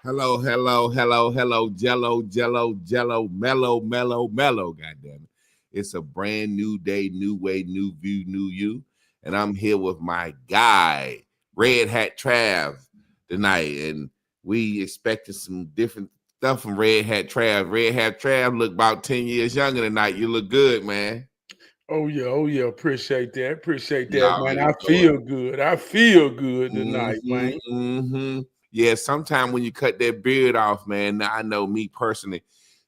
Hello, hello, hello, hello, jello, jello, jello, mellow, mellow, mellow, goddamn it. It's a brand new day, new way, new view, new you. And I'm here with my guy, Red Hat Trav, tonight. And we expected some different stuff from Red Hat Trav. Red Hat Trav look about 10 years younger tonight. You look good, man. Oh yeah. Appreciate that. Appreciate You that, man. already I know it. feel good. I feel good tonight, Mm-hmm, man. mm-hmm. Yeah, sometimes when you cut that beard off, man, I know me personally,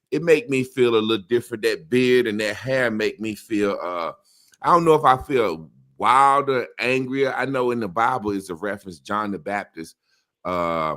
it make me feel a little different. That beard and that hair make me feel I don't know if I feel wilder, angrier. I know in the Bible is a reference, John the Baptist. Uh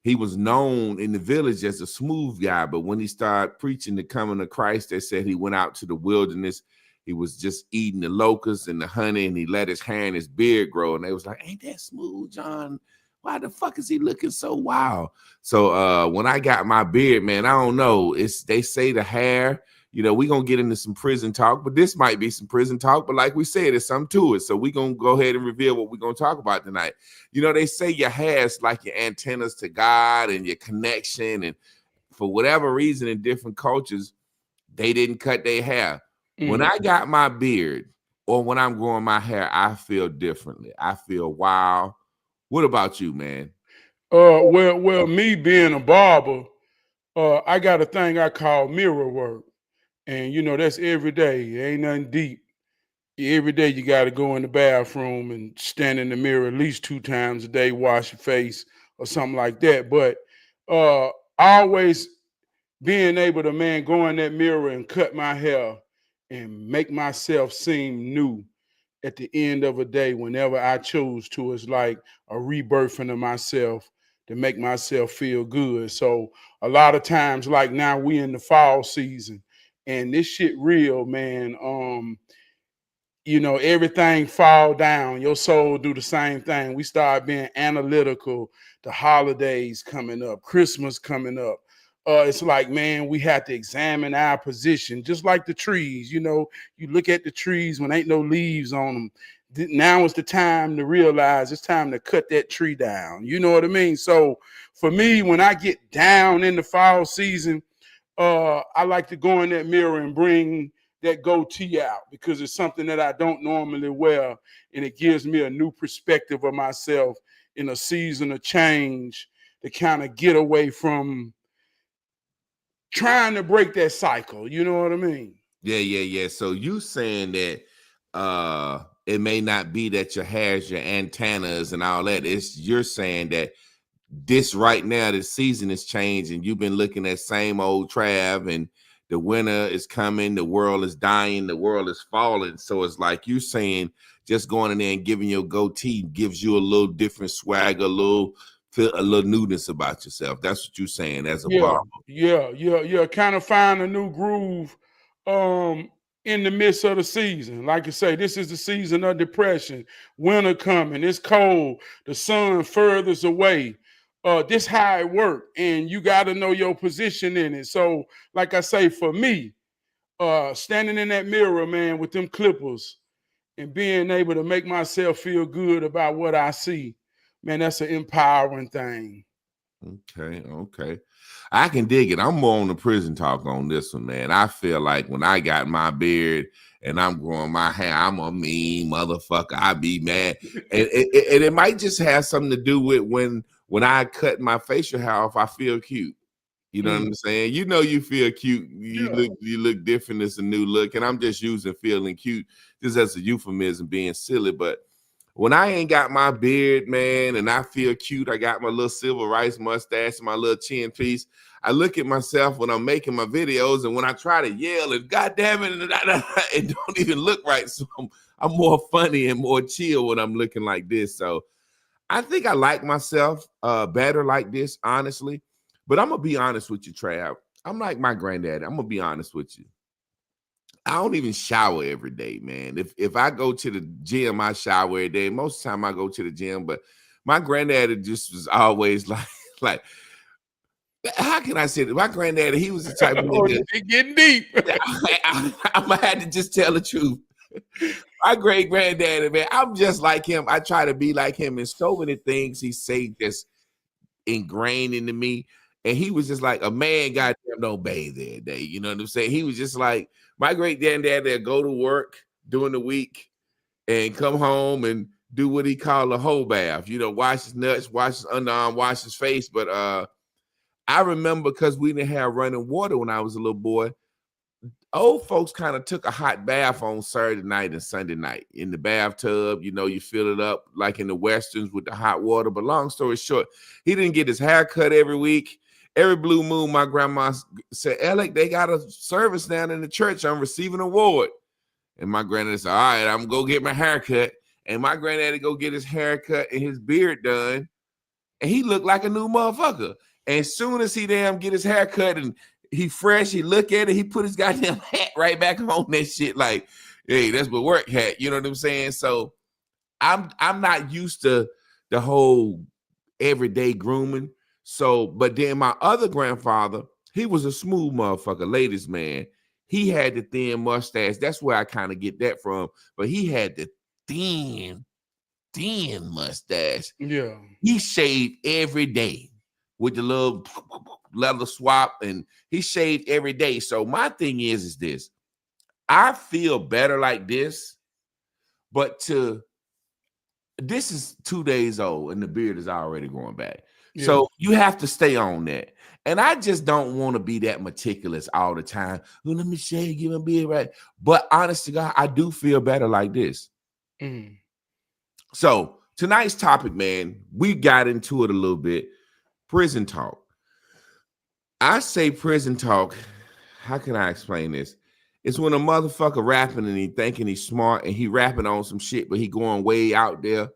he was known in the village as a smooth guy, but when he started preaching the coming of Christ, they said he went out to the wilderness. He was just eating the locusts and the honey, and he let his hair and his beard grow. And they was like, "Ain't that smooth, John? Why the fuck is he looking so wild?" So when I got my beard, man, I don't know. It's they say the hair, we gonna get into some prison talk, but this might be some prison talk. But like we said, there's something to it. So we gonna go ahead and reveal what we're gonna talk about tonight. They say your hair is like your antennas to God and your connection. And for whatever reason, in different cultures, they didn't cut their hair. When I got my beard or when I'm growing my hair, I feel differently. I feel wow. What about you, man? Well, me being a barber, I got a thing I call mirror work, and that's every day. It ain't nothing deep. Every day you got to go in the bathroom and stand in the mirror at least 2 times a day, wash your face or something like that. But always being able to, man, go in that mirror and cut my hair and make myself seem new at the end of a day whenever I choose to. It's like a rebirthing of myself to make myself feel good. So a lot of times, like now we in the fall season and this shit real, man. Everything fall down. Your soul do the same thing. We start being analytical. The holidays coming up, Christmas coming up. It's like, man, we have to examine our position, just like the trees. You look at the trees when ain't no leaves on them. Now is the time to realize it's time to cut that tree down. You know what I mean? So for me, when I get down in the fall season, I like to go in that mirror and bring that goatee out because it's something that I don't normally wear, and it gives me a new perspective of myself in a season of change to kind of get away from trying to break that cycle. You know what I mean? Yeah, yeah, yeah. So you saying that it may not be that your hair's your antennas and all that. It's you're saying that this right now, the season is changing. You've been looking at same old Trav, and the winter is coming, the world is dying, the world is falling. So it's like you saying just going in there and giving your goatee gives you a little different swag, a little newness about yourself. That's what you're saying as a Yeah, barber. yeah. Kind of find a new groove um in the midst of the season. Like I say, this is the season of depression. Winter coming, it's cold, the sun furthers away. This how it work, and you got to know your position in it. So, like I say, for me, standing in that mirror, man, with them clippers and being able to make myself feel good about what I see, man, that's an empowering thing. Okay, okay. I can dig it. I'm more on the prison talk on this one, man. I feel like when I got my beard and I'm growing my hair, I'm a mean motherfucker. I be mad. And it might just have something to do with when I cut my facial hair off, I feel cute. You know what Mm, I'm saying? You feel cute. yeah. You look different. It's a new look. And I'm just using feeling cute just as a euphemism, being silly. But when I ain't got my beard, man, and I feel cute, I got my little civil rights mustache and my little chin piece. I look at myself when I'm making my videos, and when I try to yell, and goddamn it, it don't even look right. So I'm more funny and more chill when I'm looking like this. So I think I like myself better like this, honestly. But I'm gonna be honest with you, Trav. I'm like my granddad. I'm gonna be honest with you. I don't even shower every day, man. If I go to the gym, I shower every day. Most of the time I go to the gym, but my granddad just was always like, how can I say that? My granddad, he was the type of Oh, nigga. it getting deep. I'm gonna have to just tell the truth. My great granddaddy, man, I'm just like him. I try to be like him in so many things he say that's ingrained into me. And he was just like, a man goddamn don't bathe every day. You know what I'm saying? He was just like, my great granddad that go to work during the week and come home and do what he called a whole bath, wash his nuts, wash his underarm, wash his face. But I remember, because we didn't have running water when I was a little boy, old folks kind of took a hot bath on Saturday night and Sunday night in the bathtub. You fill it up like in the Westerns with the hot water. But long story short, he didn't get his hair cut every week. Every blue moon, my grandma said, Alec, they got a service down in the church. I'm receiving an award. And my granddad said, all right, I'm going to go get my hair cut. And my granddaddy go get his hair cut and his beard done. And he looked like a new motherfucker. And as soon as he get his hair cut and he fresh, he look at it, he put his goddamn hat right back on that shit like, hey, that's my work hat. You know what I'm saying? So I'm not used to the whole everyday grooming. So, but then my other grandfather, he was a smooth motherfucker, ladies man. He had the thin mustache. That's where I kind of get that from. But he had the thin mustache. Yeah. He shaved every day with the little leather swap, and he shaved every day. So my thing is this. I feel better like this, but this is 2 days old and the beard is already growing back. Yeah. So you have to stay on that. And I just don't want to be that meticulous all the time. Oh, let me shave, give my beard right. But honest to God, I do feel better like this. Mm. So tonight's topic, man, we got into it a little bit. Prison talk. I say prison talk. How can I explain this? It's when a motherfucker rapping and he thinking he's smart and he rapping on some shit, but he going way out there.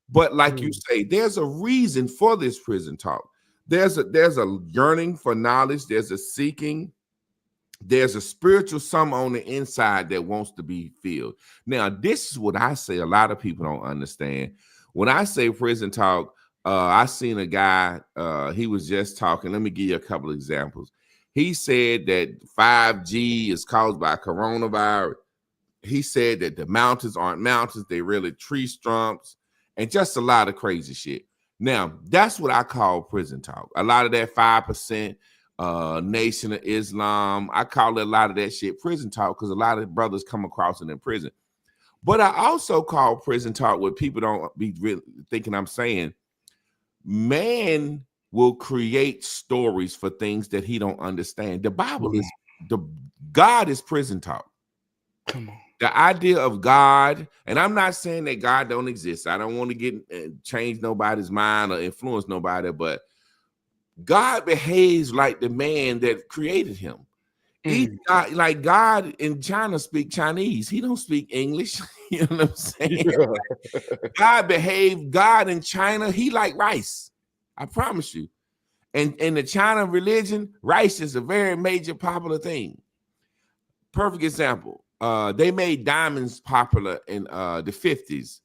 But like you say, there's a reason for this prison talk. There's a yearning for knowledge. There's a seeking. There's a spiritual something on the inside that wants to be filled. Now, this is what I say a lot of people don't understand. When I say prison talk, I seen a guy, he was just talking. Let me give you a couple of examples. He said that 5G is caused by coronavirus. He said that the mountains aren't mountains. They really tree stumps and just a lot of crazy shit. Now, that's what I call prison talk. A lot of that 5% Nation of Islam, I call it a lot of that shit prison talk because a lot of brothers come across it in prison. But I also call prison talk what people don't be really thinking I'm saying. Man will create stories for things that he don't understand. The Bible is God is prison talk. Come on. The idea of God, and I'm not saying that God don't exist. I don't want to get change nobody's mind or influence nobody, but God behaves like the man that created him. Like God in China speak Chinese. He don't speak English. You know what I'm saying? Yeah. God in China, he like rice. I promise you. And in the China religion, rice is a very major popular thing. Perfect example. They made diamonds popular in the 50s.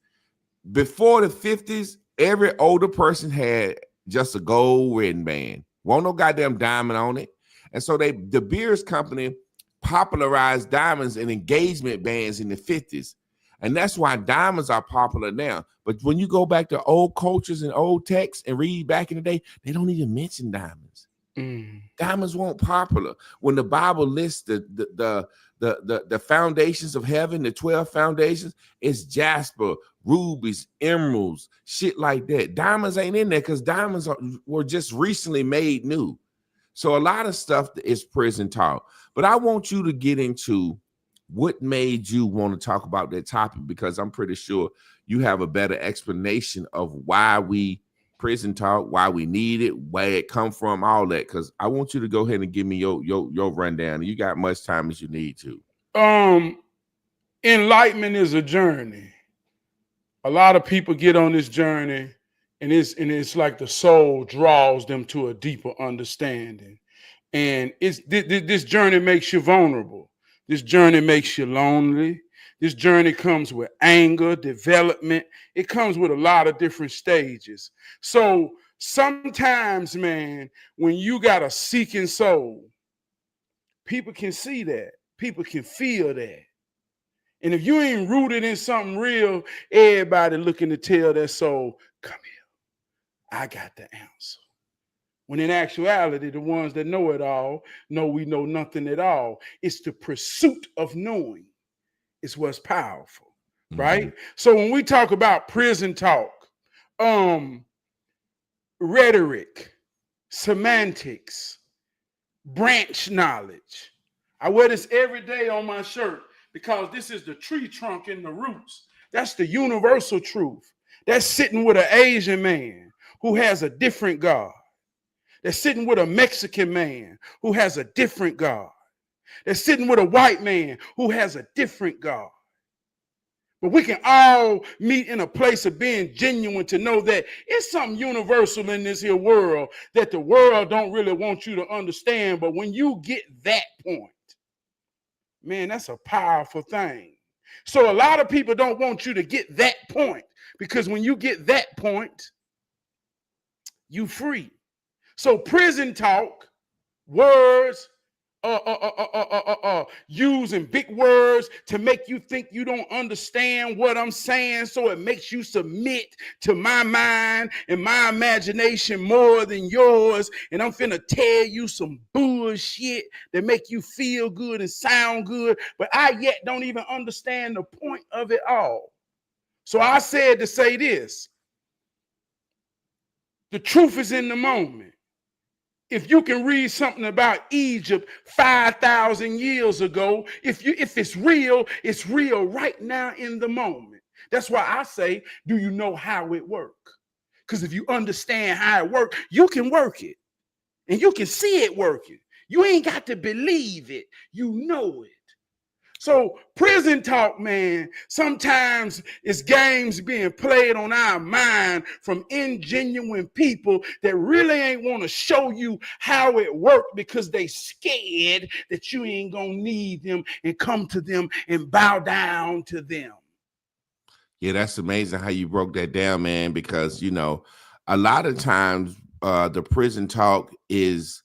Before the 50s, every older person had just a gold wedding band. Won't no goddamn diamond on it. And so the Beers Company popularized diamonds and engagement bands in the 50s. And that's why diamonds are popular now. But when you go back to old cultures and old texts and read back in the day, they don't even mention diamonds. Diamonds weren't popular. When the Bible lists the foundations of heaven, the 12 foundations, it's jasper, rubies, emeralds, shit like that. Diamonds ain't in there because diamonds were just recently made new. So a lot of stuff is prison talk. But I want you to get into what made you want to talk about that topic, because I'm pretty sure you have a better explanation of why we prison talk, why we need it, where it come from, all that. Because I want you to go ahead and give me your rundown. You got much time as you need to. Enlightenment is a journey. A lot of people get on this journey, and it's like the soul draws them to a deeper understanding. And this journey makes you vulnerable. This journey makes you lonely. This journey comes with anger, development. It comes with a lot of different stages. So sometimes, man, when you got a seeking soul, people can see that. People can feel that. And if you ain't rooted in something real, everybody looking to tell their soul, come here. I got the answer. When in actuality, the ones that know it all know we know nothing at all. It's the pursuit of knowing is what's powerful, Mm-hmm. right? So when we talk about prison talk, um, rhetoric, semantics, branch knowledge. I wear this every day on my shirt because this is the tree trunk and the roots. That's the universal truth. That's sitting with an Asian man who has a different God. That's sitting with a Mexican man who has a different God. That's sitting with a white man who has a different God. But we can all meet in a place of being genuine to know that it's something universal in this here world that the world don't really want you to understand. But when you get that point, man, that's a powerful thing. So a lot of people don't want you to get that point because when you get that point, you free. So prison talk, words, using big words to make you think you don't understand what I'm saying, so it makes you submit to my mind and my imagination more than yours, and I'm finna tell you some bullshit that make you feel good and sound good, but I yet don't even understand the point of it all. So I said to say this: the truth is in the moment. If you can read something about Egypt 5,000 years ago, if it's real right now in the moment. That's why I say, do you know how it works? Because if you understand how it works, you can work it and you can see it working. You ain't got to believe it. You know it. So prison talk, man, sometimes it's games being played on our mind from ingenuine people that really ain't want to show you how it worked because they scared that you ain't gonna need them and come to them and bow down to them. Yeah, that's amazing how you broke that down, man, because, a lot of times the prison talk it's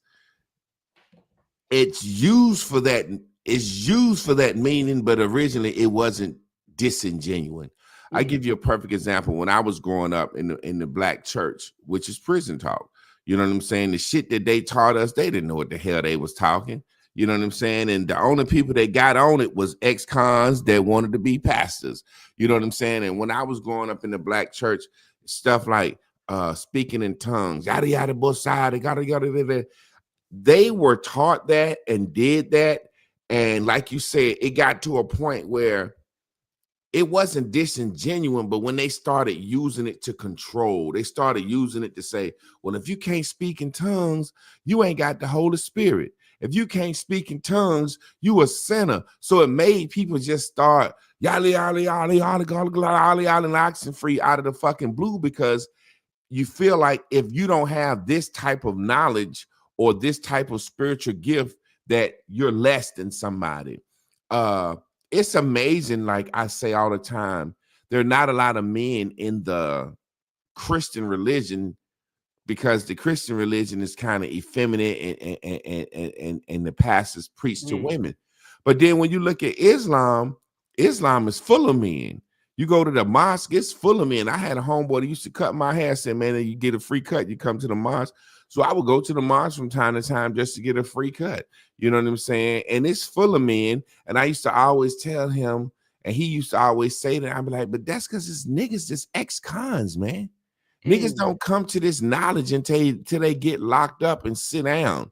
used for that meaning, but originally it wasn't disingenuine. I give you a perfect example. When I was growing up in the black church, which is prison talk, you know what I'm saying? The shit that they taught us, they didn't know what the hell they was talking. You know what I'm saying? And the only people that got on it was ex-cons that wanted to be pastors. You know what I'm saying? And when I was growing up in the black church, stuff like speaking in tongues, yada yada, both sides, yada yada yada. They were taught that and did that. And like you said, it got to a point where it wasn't disingenuous, but when they started using it to control, they started using it to say, well, if you can't speak in tongues, you ain't got the Holy Spirit. If you can't speak in tongues, you a sinner. So it made people just start yali yali yali yali yali yali yali oxen free out of the fucking blue, because you feel like if you don't have this type of knowledge or this type of spiritual gift, that you're less than somebody. It's amazing. Like I say all the time, there are not a lot of men in the Christian religion because the Christian religion is kind of effeminate and the pastors preach to women. But then when you look at Islam, Islam is full of men. You go to the mosque, it's full of men. I had a homeboy that used to cut my hair, said, man, you get a free cut, you come to the mosque. So I would go to the mosque from time to time just to get a free cut. You know what I'm saying? And it's full of men. And I used to always tell him, and he used to always say that, I'd be like, but that's because it's niggas that's ex-cons, man. Niggas don't come to this knowledge until they get locked up and sit down.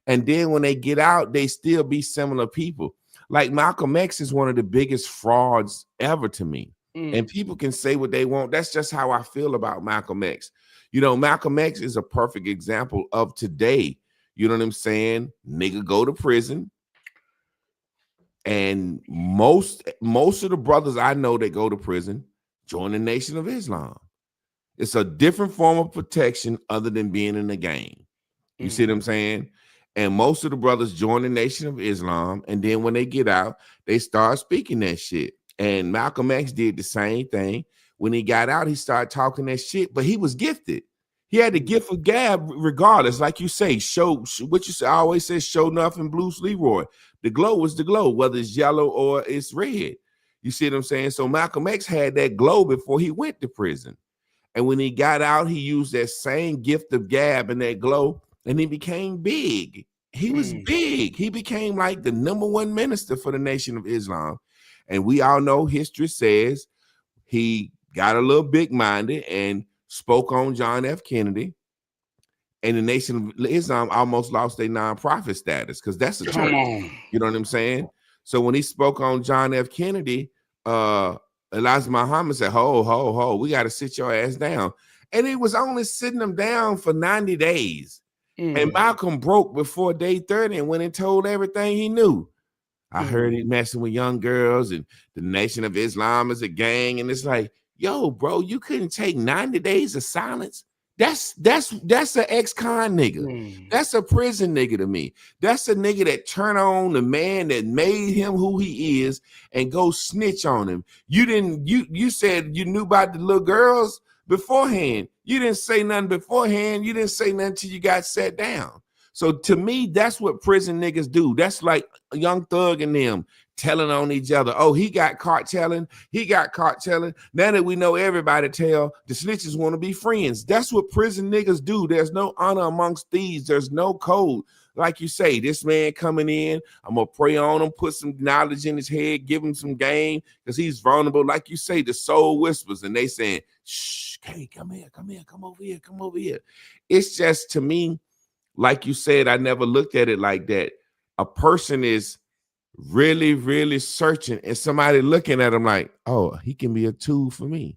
And then when they get out, they still be similar people. Like Malcolm X is one of the biggest frauds ever to me. And people can say what they want. That's just how I feel about Malcolm X. Malcolm X is a perfect example of today. You know what I'm saying? Nigga go to prison. And most of the brothers I know that go to prison join the Nation of Islam. It's a different form of protection other than being in the gang. You see what I'm saying? And most of the brothers join the Nation of Islam. And then when they get out, they start speaking that shit. And Malcolm X did the same thing. When he got out, he started talking that shit, but he was gifted. He had the gift of gab regardless. Like you say, show what you say. I always say, show nothing, Bruce Leroy. The glow is the glow, whether it's yellow or it's red. You see what I'm saying? So Malcolm X had that glow before he went to prison. And when he got out, he used that same gift of gab and that glow, and he became big. He was Mm. big. He became like the number one minister for the Nation of Islam. And we all know history says he got a little big-minded and spoke on John F. Kennedy. And the Nation of Islam almost lost their nonprofit status because that's a Come church. on. You know what I'm saying? So when he spoke on John F. Kennedy, Elijah Muhammad said, ho, we got to sit your ass down. And he was only sitting them down for 90 days. And Malcolm broke before day 30 and went and told everything he knew. I heard he messing with young girls and the Nation of Islam is a gang. And it's like, yo, bro, you couldn't take 90 days of silence. That's an ex-con nigga. That's a prison nigga to me. That's a nigga that turn on the man that made him who he is and go snitch on him. You said you knew about the little girls beforehand. You didn't say nothing beforehand. You didn't say nothing till you got sat down. So to me, that's what prison niggas do. That's like Young Thug and them telling on each other. Oh, he got caught telling. He got caught telling. Now that we know everybody tell, the snitches want to be friends. That's what prison niggas do. There's no honor amongst thieves. There's no code. Like you say, this man coming in, I'm going to pray on him, put some knowledge in his head, give him some game because he's vulnerable. Like you say, the soul whispers and they saying, shh, hey, come here, come over here. It's just, to me, like you said, I never looked at it like that. A person is really, really searching and somebody looking at him like, oh, he can be a tool for me.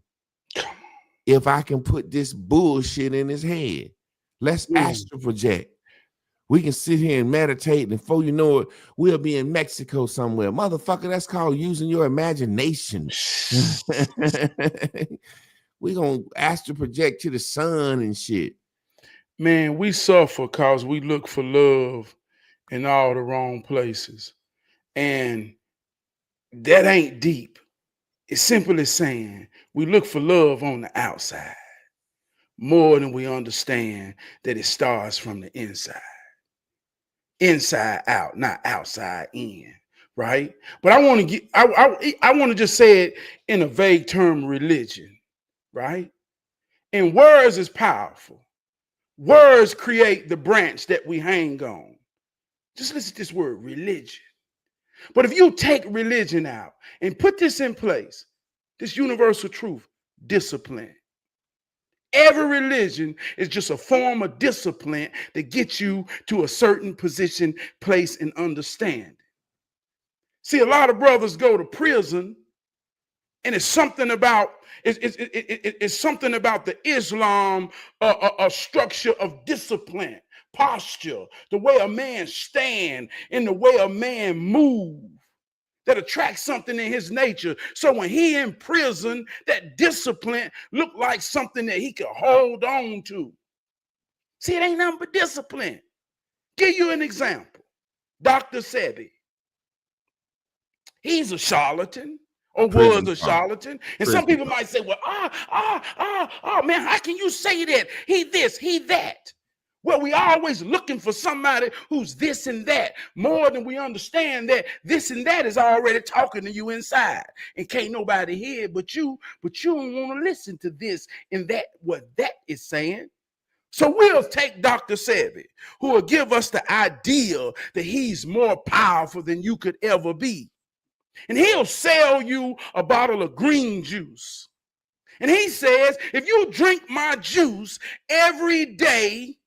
If I can put this bullshit in his head, let's astral project. We can sit here and meditate, and before you know it, we'll be in Mexico somewhere. Motherfucker, that's called using your imagination. We're going to astral project to the sun and shit. Man, we suffer because we look for love in all the wrong places. And that ain't deep. It's simple as saying we look for love on the outside more than we understand that it starts from the inside. Inside out, not outside in, right? But I want to get I want to just say it in a vague term, religion, right? And words is powerful. Words create the branch that we hang on. Just listen to this word, religion. But if you take religion out and put this in place, this universal truth, discipline. Every religion is just a form of discipline that gets you to a certain position, place, and understanding. See, a lot of brothers go to prison, and it's something about it's something about the Islam a structure of discipline, posture, the way a man stand, and the way a man move that attracts something in his nature. So when he in prison, that discipline look like something that he could hold on to. See, it ain't nothing but discipline. Give you an example. Dr. Sebi. He's a charlatan. Or was a charlatan. And some people might say, well, man, how can you say that? He this, he that. Well, we always looking for somebody who's this and that, more than we understand that this and that is already talking to you inside. And can't nobody hear it but you don't want to listen to this and that, what that is saying. So we'll take Dr. Sebi, who will give us the idea that he's more powerful than you could ever be. And he'll sell you a bottle of green juice. And he says, if you drink my juice every day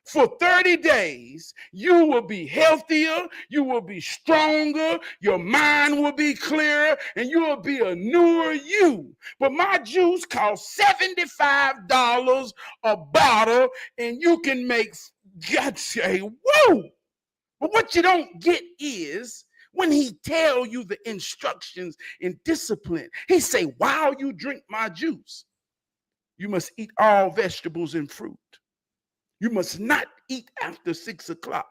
for 30 days, you will be healthier, you will be stronger, your mind will be clearer, and you will be a newer you. But my juice costs $75 a bottle, and you can make, God say, whoa! But what you don't get is, when he tell you the instructions in discipline, he say, while you drink my juice, you must eat all vegetables and fruit. You must not eat after 6 o'clock.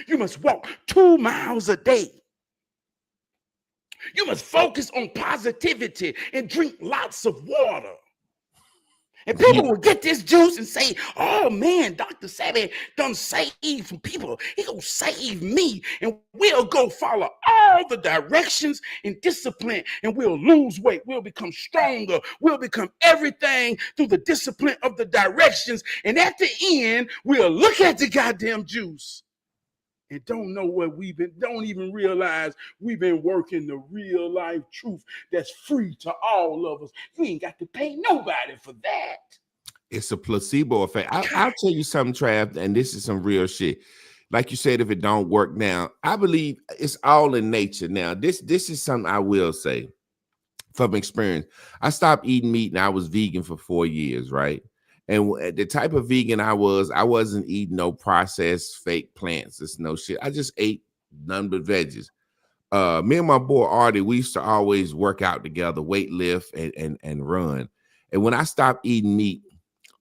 You must walk 2 miles a day. You must focus on positivity and drink lots of water. And people will get this juice and say, oh man, Dr. Savvy done save some people. He gonna save me. And we'll go follow all the directions and discipline, and we'll lose weight. We'll become stronger. We'll become everything through the discipline of the directions. And at the end, we'll look at the goddamn juice and don't know what don't even realize we've been working the real life truth that's free to all of us. You ain't got to pay nobody for that. It's a placebo effect. I'll tell you something, Trav, and this is some real shit. Like you said, if it don't work now, I believe it's all in nature. Now, this is something I will say from experience. I stopped eating meat and I was vegan for 4 years, right? And the type of vegan I wasn't eating no processed fake plants. It's no shit. I just ate none but veggies. Me and my boy Artie, we used to always work out together, weight lift and run. And when I stopped eating meat,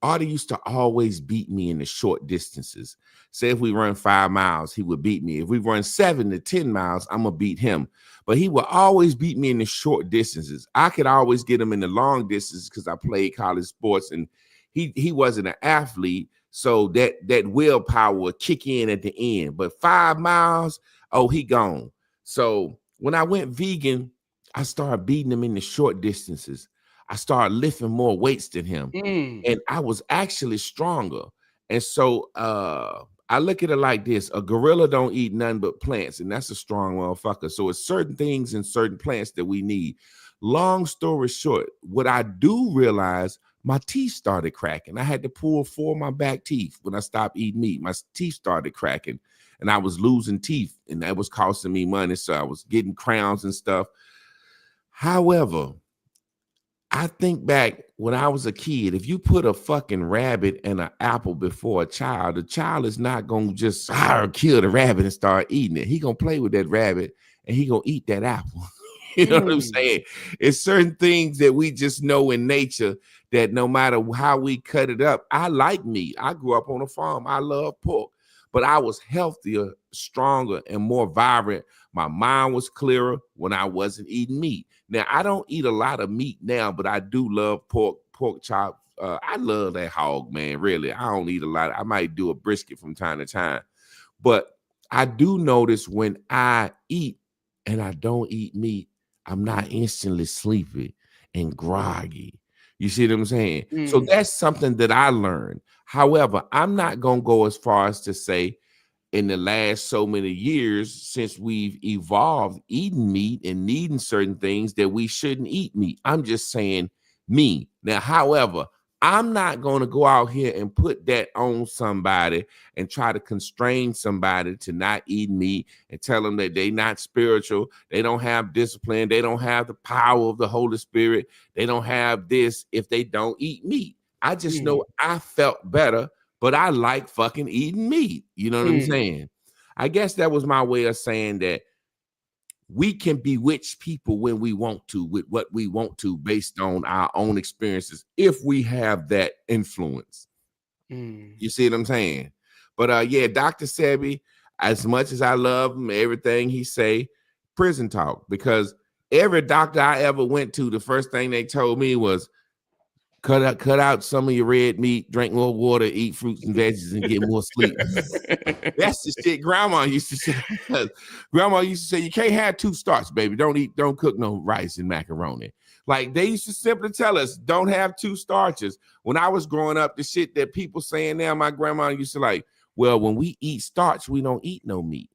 Artie used to always beat me in the short distances. Say if we run 5 miles, he would beat me. If we run 7 to 10 miles, I'm gonna beat him. But he would always beat me in the short distances. I could always get him in the long distances because I played college sports, and he wasn't an athlete, so that willpower would kick in at the end. But 5 miles, oh, he gone. So when I went vegan, I started beating him in the short distances. I started lifting more weights than him, and I was actually stronger. And so I look at it like this: a gorilla don't eat nothing but plants, and that's a strong motherfucker. So it's certain things and certain plants that we need. Long story short, what I do realize, my teeth started cracking. I had to pull 4 of my back teeth when I stopped eating meat. My teeth started cracking, and I was losing teeth, and that was costing me money. So I was getting crowns and stuff. However, I think back when I was a kid, if you put a fucking rabbit and an apple before a child, the child is not going to just kill the rabbit and start eating it. He going to play with that rabbit and he going to eat that apple. You know what I'm saying? It's certain things that we just know in nature that no matter how we cut it up, I like meat. I grew up on a farm. I love pork, but I was healthier, stronger, and more vibrant. My mind was clearer when I wasn't eating meat. Now, I don't eat a lot of meat now, but I do love pork chops. I love that hog, man, really. I don't eat a lot. I might do a brisket from time to time. But I do notice when I eat and I don't eat meat, I'm not instantly sleepy and groggy. You see what I'm saying? So that's something that I learned. However, I'm not going to go as far as to say in the last so many years since we've evolved eating meat and needing certain things that we shouldn't eat meat. I'm just saying me. Now, however, I'm not going to go out here and put that on somebody and try to constrain somebody to not eat meat and tell them that they're not spiritual. They don't have discipline. They don't have the power of the Holy Spirit. They don't have this if they don't eat meat. I just know I felt better, but I like fucking eating meat. You know what I'm saying? I guess that was my way of saying that we can bewitch people when we want to, with what we want to, based on our own experiences, if we have that influence. You see what I'm saying? But yeah, Dr. Sebi, as much as I love him, everything he say, prison talk, because every doctor I ever went to, the first thing they told me was, cut out some of your red meat, drink more water, eat fruits and veggies, and get more sleep. That's the shit grandma used to say. Grandma used to say, you can't have 2 starts, baby. Don't cook no rice and macaroni. Like, they used to simply tell us, don't have 2 starches. When I was growing up, the shit that people saying now, my grandma used to like, well, when we eat starch, we don't eat no meat.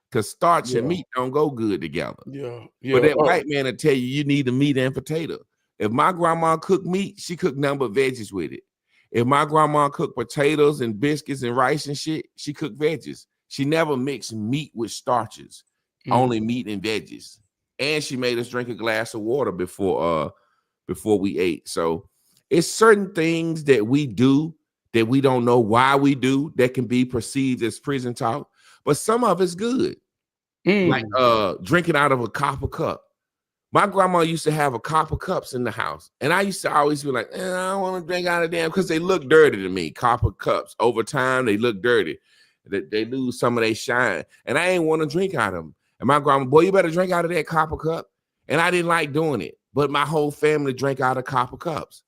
Because starch and meat don't go good together. But that white man will tell you, you need a meat and potato. If my grandma cooked meat, she cooked nothing but veggies with it. If my grandma cooked potatoes and biscuits and rice and shit, she cooked veggies. She never mixed meat with starches, only meat and veggies. And she made us drink a glass of water before we ate. So it's certain things that we do that we don't know why we do that can be perceived as prison talk, but some of it's good. Like drinking out of a copper cup. My grandma used to have a copper cups in the house, and I used to always be like, I don't want to drink out of them because they look dirty to me. Copper cups, over time, they look dirty. They lose some of their shine, and I ain't want to drink out of them. And my grandma, boy, you better drink out of that copper cup. And I didn't like doing it, but my whole family drank out of copper cups.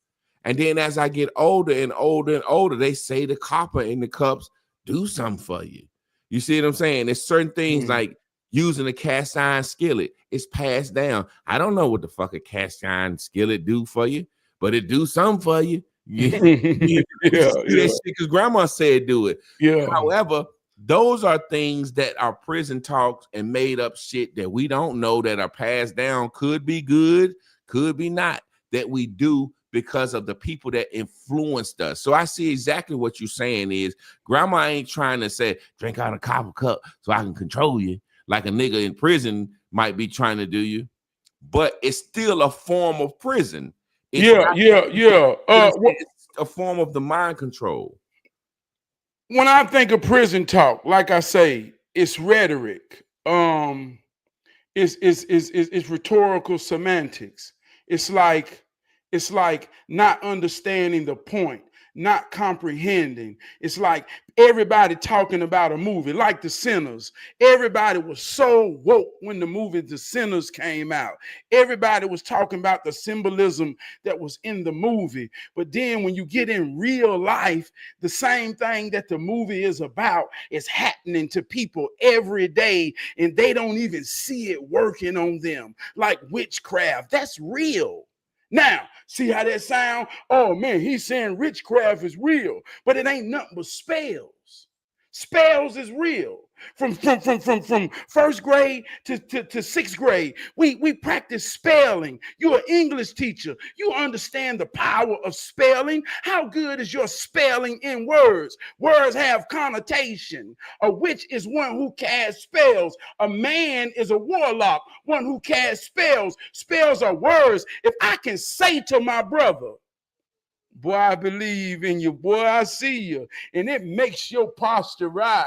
And then as I get older and older and older, they say the copper in the cups do something for you. You see what I'm saying? There's certain things like using a cast iron skillet. It's passed down. I don't know what the fuck a cast iron skillet do for you, but it do something for you. Yeah, you just do that shit because grandma said do it. Yeah. However, those are things that are prison talks and made up shit that we don't know that are passed down. Could be good, could be not, that we do because of the people that influenced us. So I see exactly what you're saying is grandma ain't trying to say, drink out a copper cup so I can control you, like a nigga in prison might be trying to do you. But it's still a form of prison. It's It's a form of the mind control. When I think of prison talk, like I say, it's rhetoric. It's rhetorical semantics. It's like not understanding the point, not comprehending. It's like everybody talking about a movie, like The Sinners. Everybody was so woke when the movie The Sinners came out. Everybody was talking about the symbolism that was in the movie. But then when you get in real life, the same thing that the movie is about is happening to people every day, and they don't even see it working on them, like witchcraft. That's real. Now, see how that sound? Oh man, he's saying witchcraft is real, but it ain't nothing but spells. Spells is real. From first grade to sixth grade, we practice spelling. You're an English teacher. You understand the power of spelling. How good is your spelling in words? Words have connotation. A witch is one who casts spells. A man is a warlock, one who casts spells. Spells are words. If I can say to my brother, boy, I believe in you, boy, I see you, and it makes your posture rise,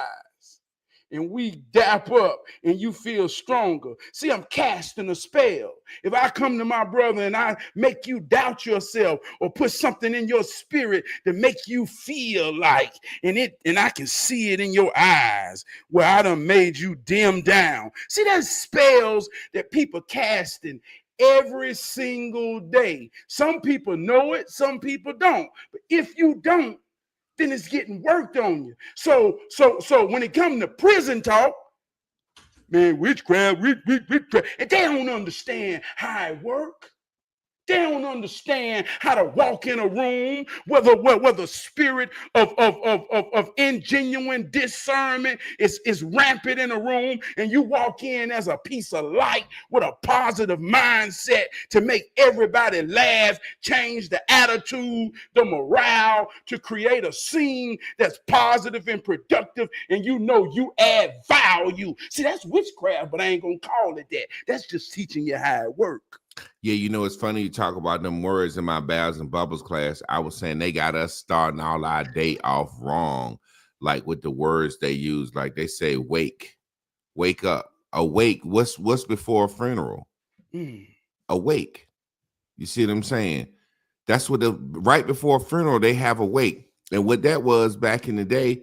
and we dap up and you feel stronger. See, I'm casting a spell. If I come to my brother and I make you doubt yourself or put something in your spirit to make you feel like, and I can see it in your eyes where I done made you dim down. See, that's spells that people casting every single day. Some people know it, some people don't. But if you don't, then it's getting worked on you. So when it comes to prison talk, man, witchcraft, witchcraft, and they don't understand how it works. They don't understand how to walk in a room, whether spirit of ingenuine discernment is rampant in a room, and you walk in as a piece of light with a positive mindset to make everybody laugh, change the attitude, the morale, to create a scene that's positive and productive, and you know you add value. See, that's witchcraft, but I ain't gonna call it that. That's just teaching you how it works. Yeah, you know, it's funny you talk about them words in my Bells and Bubbles class. I was saying they got us starting all our day off wrong, like with the words they use. Like they say, wake up, awake. What's before a funeral? Awake. You see what I'm saying? That's what right before a funeral they have awake. And what that was back in the day,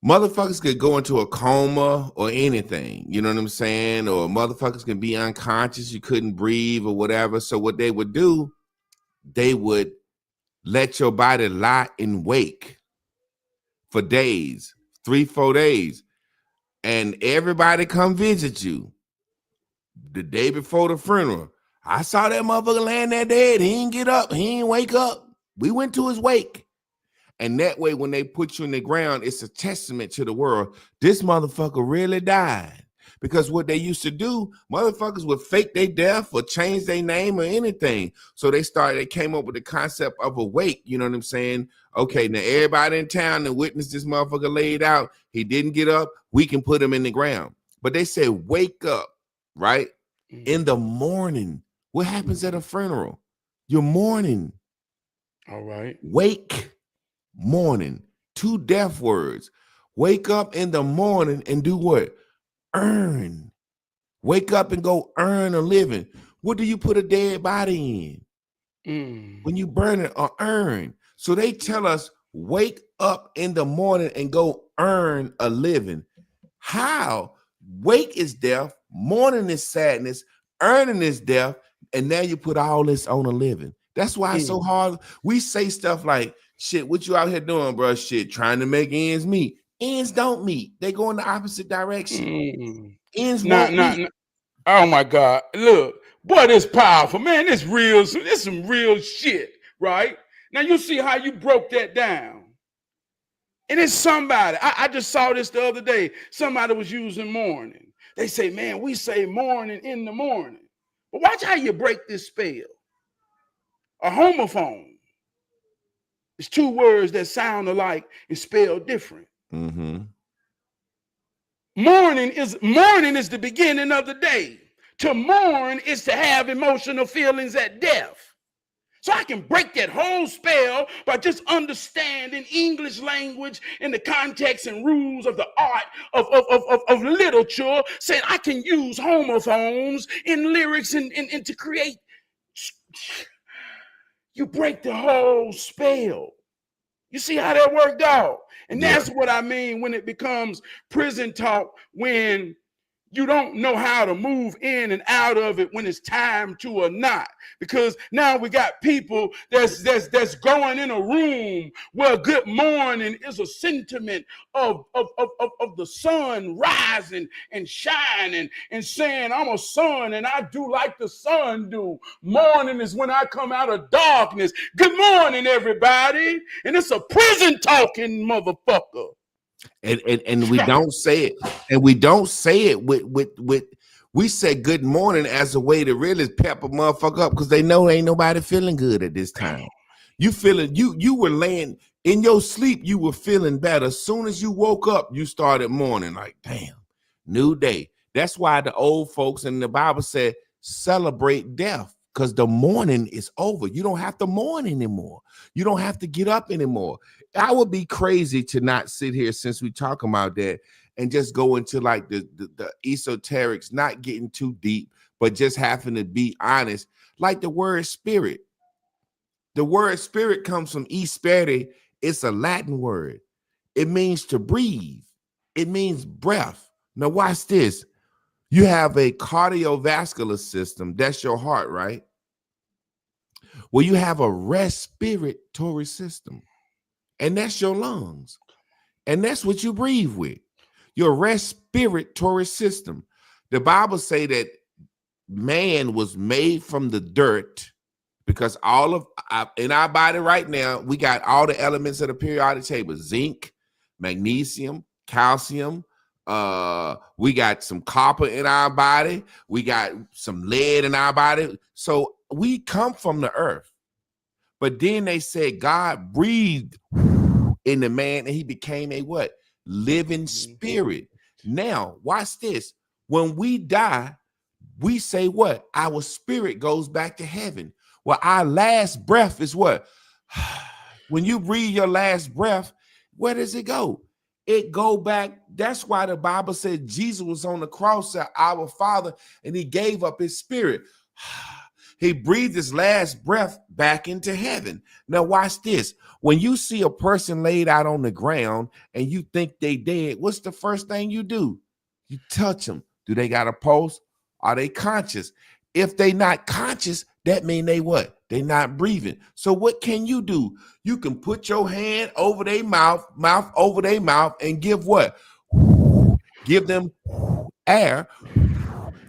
motherfuckers could go into a coma or anything, you know what I'm saying? Or motherfuckers can be unconscious, you couldn't breathe or whatever. So what they would do, they would let your body lie in wake for days, 3-4 days, and everybody come visit you the day before the funeral. I saw that motherfucker laying there dead. He didn't get up. He didn't wake up. We went to his wake. And that way, when they put you in the ground, it's a testament to the world. This motherfucker really died. Because what they used to do, motherfuckers would fake their death or change their name or anything. So they came up with the concept of a wake. You know what I'm saying? Okay, now everybody in town that witnessed this motherfucker laid out, he didn't get up, we can put him in the ground. But they said, wake up, right? In the morning. What happens at a funeral? You're mourning. All right. Wake. Morning, 2 death words. Wake up in the morning and do what? Earn. Wake up and go earn a living. What do you put a dead body in? When you burn it or earn. So they tell us wake up in the morning and go earn a living. How? Wake is death, morning is sadness, earning is death, and now you put all this on a living. That's why it's so hard. We say stuff like, shit, what you out here doing, bro? Shit, trying to make ends meet. Ends don't meet. They go in the opposite direction. Ends won't meet. Oh my God. Look, boy, this powerful, man. This real, this some real shit, right? Now you see how you broke that down. And it's somebody, I just saw this the other day. Somebody was using morning. They say, man, we say morning in the morning. But watch how you break this spell. A homophone is two words that sound alike and spell different. Mm-hmm. Morning is the beginning of the day. To mourn is to have emotional feelings at death. So I can break that whole spell by just understanding English language in the context and rules of the art of literature, saying I can use homophones in lyrics and to create. You break the whole spell. You see how that worked out? And that's what I mean when it becomes prison talk, when you don't know how to move in and out of it when it's time to or not. Because now we got people that's going in a room where good morning is a sentiment of the sun rising and shining and saying, I'm a son and I do like the sun do. Morning is when I come out of darkness. Good morning, everybody. And it's a prison talking motherfucker. And we don't say it, and we don't say it with we say good morning as a way to really pep a motherfucker up, because they know ain't nobody feeling good at this time. You feeling you were laying in your sleep, you were feeling better. As soon as you woke up, you started mourning like, damn, new day. That's why the old folks in the Bible said celebrate death, because the mourning is over. You don't have to mourn anymore. You don't have to get up anymore. I would be crazy to not sit here, since we talk about that, and just go into like the esoterics, not getting too deep, but just having to be honest. Like the word spirit. The word spirit comes from espere. It's a Latin word. It means to breathe. It means breath. Now watch this. You have a cardiovascular system. That's your heart, right? Well, you have a respiratory system, and that's your lungs. And that's what you breathe with, your respiratory system. The Bible say that man was made from the dirt, because all of in our body right now, we got all the elements of the periodic table: zinc, magnesium, calcium. We got some copper in our body. We got some lead in our body. So we come from the earth. But then they said God breathed in the man, and he became a what? Living spirit. Now, watch this. When we die, we say what? Our spirit goes back to heaven. Well, our last breath is what? When you breathe your last breath, where does it go? It go back. That's why the Bible said Jesus was on the cross, said, our Father, and he gave up his spirit. He breathed his last breath back into heaven. Now watch this. When you see a person laid out on the ground and you think they dead, what's the first thing you do? You touch them. Do they got a pulse? Are they conscious? If they not conscious, that mean they what? They not breathing. So what can you do? You can put your hand over their mouth over their mouth, and give what? Give them air,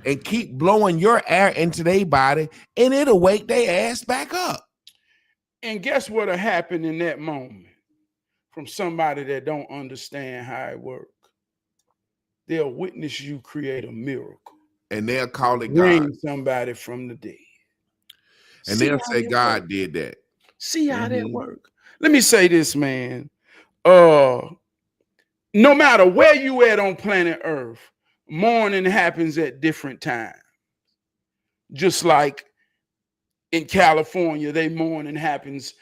and keep blowing your air into their body, and it'll wake their ass back up. And guess what'll happen in that moment from somebody that don't understand how it works? They'll witness you create a miracle. And they'll call it Bring God. somebody from the dead. And they'll say God did that. See how that works? Let me say this, man. No matter where you at on planet Earth, mourning happens at different times. Just like in California, they mourning happens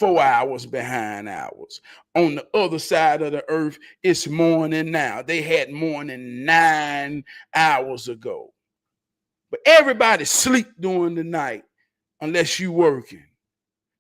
4 hours behind ours. On the other side of the earth, it's morning now. They had morning 9 hours ago. But everybody sleep during the night unless you working.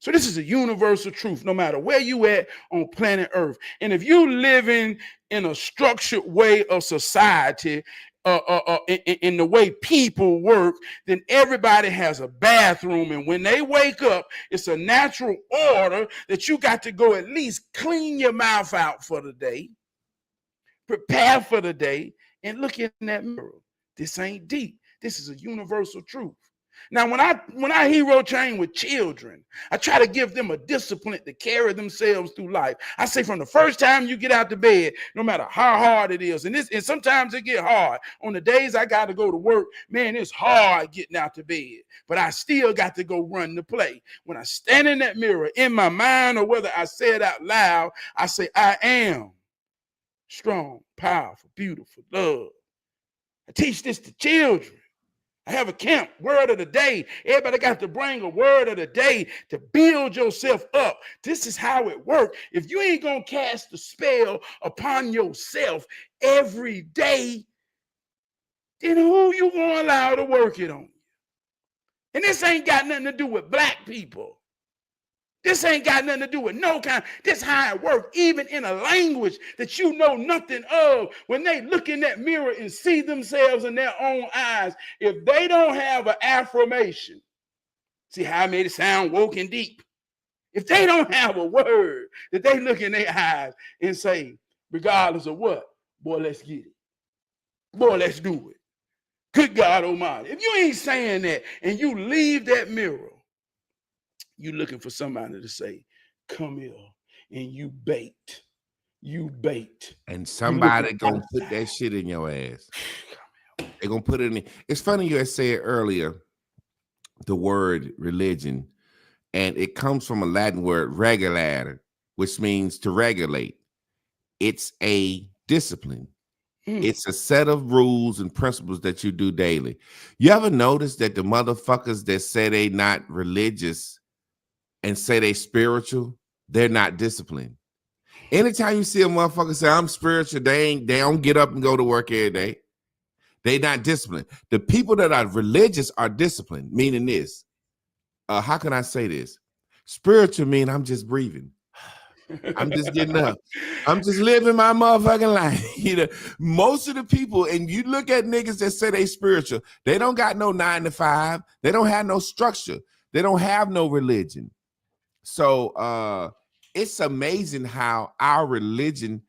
So this is a universal truth, no matter where you at on planet Earth. And if you living in a structured way of society, in the way people work, then everybody has a bathroom. And when they wake up, it's a natural order that you got to go at least clean your mouth out for the day, prepare for the day, and look in that mirror. This ain't deep. This is a universal truth. Now, when I hero train with children, I try to give them a discipline to carry themselves through life. I say from the first time you get out to bed, no matter how hard it is, and sometimes it get hard. On the days I got to go to work, man, it's hard getting out to bed, but I still got to go run the play. When I stand in that mirror, in my mind or whether I say it out loud, I say, I am strong, powerful, beautiful, love. I teach this to children. I have a camp, word of the day. Everybody got to bring a word of the day to build yourself up. This is how it works. If you ain't going to cast a spell upon yourself every day, then who you going to allow to work it on you? And this ain't got nothing to do with black people. This ain't got nothing to do with no kind. This how it works, even in a language that you know nothing of. When they look in that mirror and see themselves in their own eyes, if they don't have an affirmation, see how I made it sound woke and deep. If they don't have a word that they look in their eyes and say, regardless of what, boy, let's get it. Boy, let's do it. Good God Almighty. If you ain't saying that and you leave that mirror, you looking for somebody to say, come here, and you bait. You bait. And somebody gonna put that shit in your ass. They're gonna put it in. It's funny you had said earlier the word religion, and it comes from a Latin word regulator, which means to regulate. It's a discipline. It's a set of rules and principles that you do daily. You ever notice that the motherfuckers that say they not religious and say they spiritual, they're not disciplined. Anytime you see a motherfucker say I'm spiritual, they don't get up and go to work every day. They not disciplined. The people that are religious are disciplined, meaning this. How can I say this? Spiritual mean I'm just breathing. I'm just getting up. I'm just living my motherfucking life. You know, most of the people, and you look at niggas that say they spiritual, they don't got no 9 to 5. They don't have no structure. They don't have no religion. So it's amazing how our religion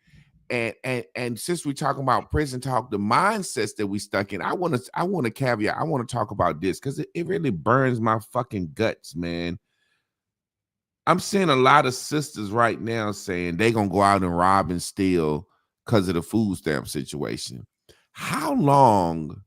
and since we're talking about prison talk, the mindsets that we stuck in, I want to caveat. I want to talk about this because it really burns my fucking guts, man. I'm seeing a lot of sisters right now saying they gonna go out and rob and steal because of the food stamp situation. How long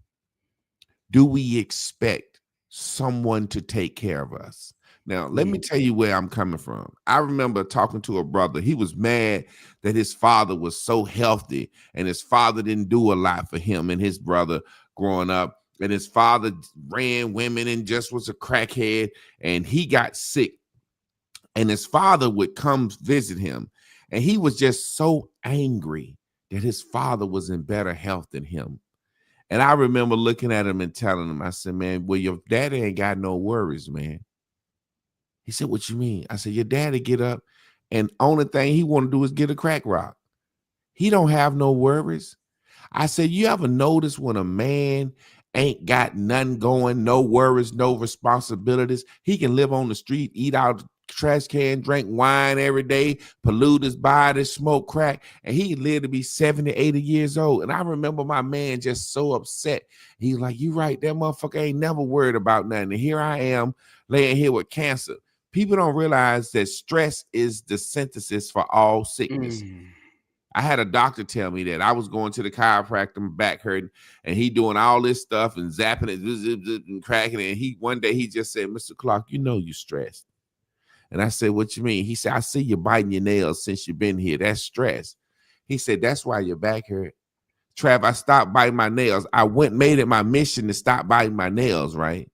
do we expect someone to take care of us? Now, let me tell you where I'm coming from. I remember talking to a brother. He was mad that his father was so healthy and his father didn't do a lot for him and his brother growing up. And his father ran women and just was a crackhead, and he got sick. And his father would come visit him, and he was just so angry that his father was in better health than him. And I remember looking at him and telling him, I said, man, well, your daddy ain't got no worries, man. He said, what you mean? I said, your daddy get up and only thing he want to do is get a crack rock. He don't have no worries. I said, you ever notice when a man ain't got nothing going, no worries, no responsibilities, he can live on the street, eat out trash can, drink wine every day, pollute his body, smoke crack, and he lived to be 70, 80 years old. And I remember my man just so upset. He's like, you right, that motherfucker ain't never worried about nothing. And here I am laying here with cancer. People don't realize that stress is the synthesis for all sickness. I had a doctor tell me that. I was going to the chiropractor, my back hurting, and he doing all this stuff and zapping it and cracking it. And one day he just said, Mr. Clark, you know you stressed. And I said, what you mean? He said, I see you biting your nails since you've been here. That's stress. He said, that's why your back hurt. Trav, I stopped biting my nails. I made it my mission to stop biting my nails, right?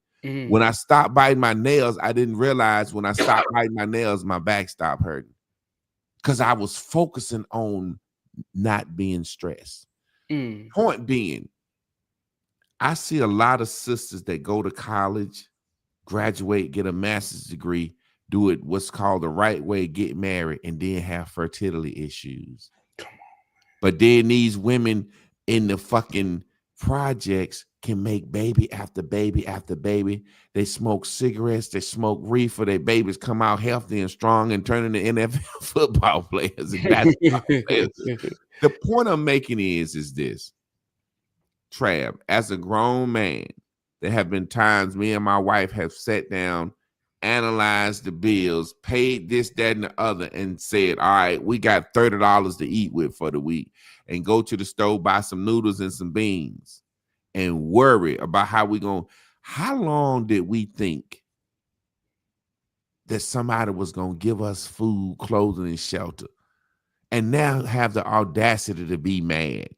When I stopped biting my nails, I didn't realize when I stopped biting my nails, my back stopped hurting because I was focusing on not being stressed. Point being, I see a lot of sisters that go to college, graduate, get a master's degree, do it what's called the right way, get married, and then have fertility issues. But then these women in the fucking projects can make baby after baby after baby. They smoke cigarettes, they smoke reefer, their babies come out healthy and strong and turn into NFL football players and basketball players. The point I'm making is this. Trav, as a grown man, there have been times me and my wife have sat down, analyzed the bills, paid this, that, and the other, and said, all right, we got $30 to eat with for the week, and go to the store, buy some noodles and some beans, and worry about how long did we think that somebody was going to give us food, clothing, and shelter, and now have the audacity to be mad?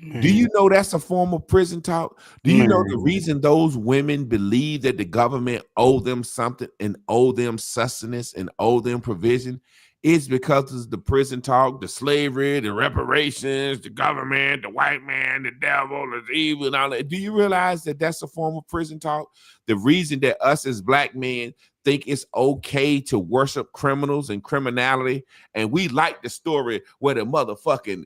Man. Do you know that's a form of prison talk? Do you know the Man. reason those women believe that the government owe them something and owe them sustenance and owe them provision is because of the prison talk, the slavery, the reparations, the government, the white man, the devil, the evil, and all that. Do you realize that that's a form of prison talk? The reason that us as black men think it's okay to worship criminals and criminality, and we like the story where the motherfucking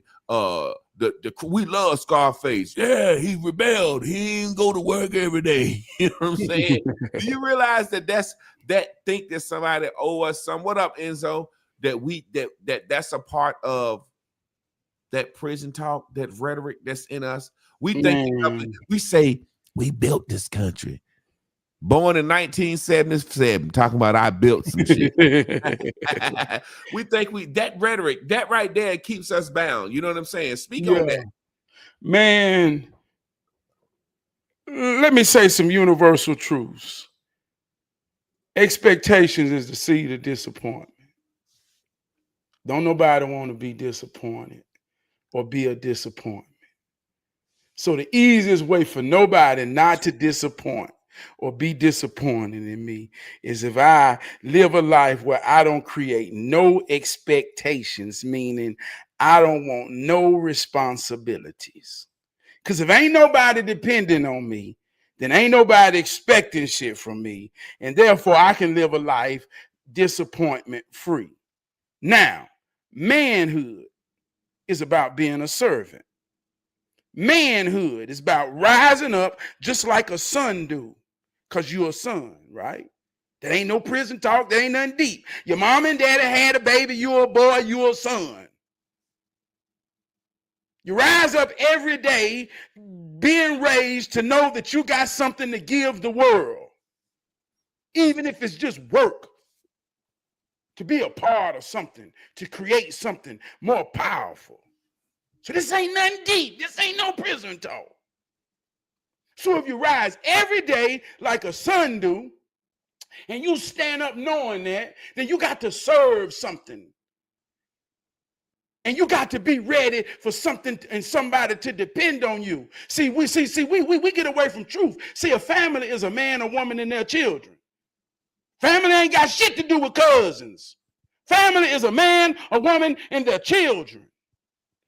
we love Scarface. Yeah, he rebelled. He didn't go to work every day. You know what I'm saying? Do you realize that think that somebody owe us some? What up, Enzo? That's a part of that prison talk, that rhetoric that's in us. We think we say we built this country. Born in 1977, talking about I built some shit. We think that rhetoric, that right there keeps us bound. You know what I'm saying? Speak on that. Man, let me say some universal truths. Expectations is the seed of disappointment. Don't nobody want to be disappointed or be a disappointment. So the easiest way for nobody not to disappoint or be disappointed in me is if I live a life where I don't create no expectations, meaning I don't want no responsibilities. Because if ain't nobody depending on me, then ain't nobody expecting shit from me. And therefore, I can live a life disappointment free. Now, manhood is about being a servant. Manhood is about rising up just like a son do, because you're a son, right? That ain't no prison talk. That ain't nothing deep. Your mom and daddy had a baby. You're a boy. You're a son. You rise up every day being raised to know that you got something to give the world, even if it's just work, to be a part of something, to create something more powerful. So this ain't nothing deep. This ain't no prison talk. So if you rise every day like a son do, and you stand up knowing that, then you got to serve something. And you got to be ready for something and somebody to depend on you. See, we get away from truth. See, a family is a man, a woman, and their children. Family ain't got shit to do with cousins. Family is a man, a woman, and their children.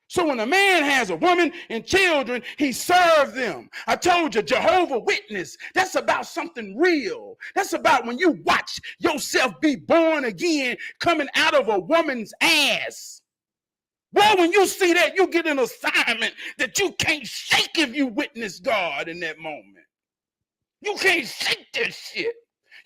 So when a man has a woman and children, he serves them. I told you, Jehovah Witness, that's about something real. That's about when you watch yourself be born again coming out of a woman's ass. Well, when you see that, you get an assignment that you can't shake if you witness God in that moment. You can't shake that shit.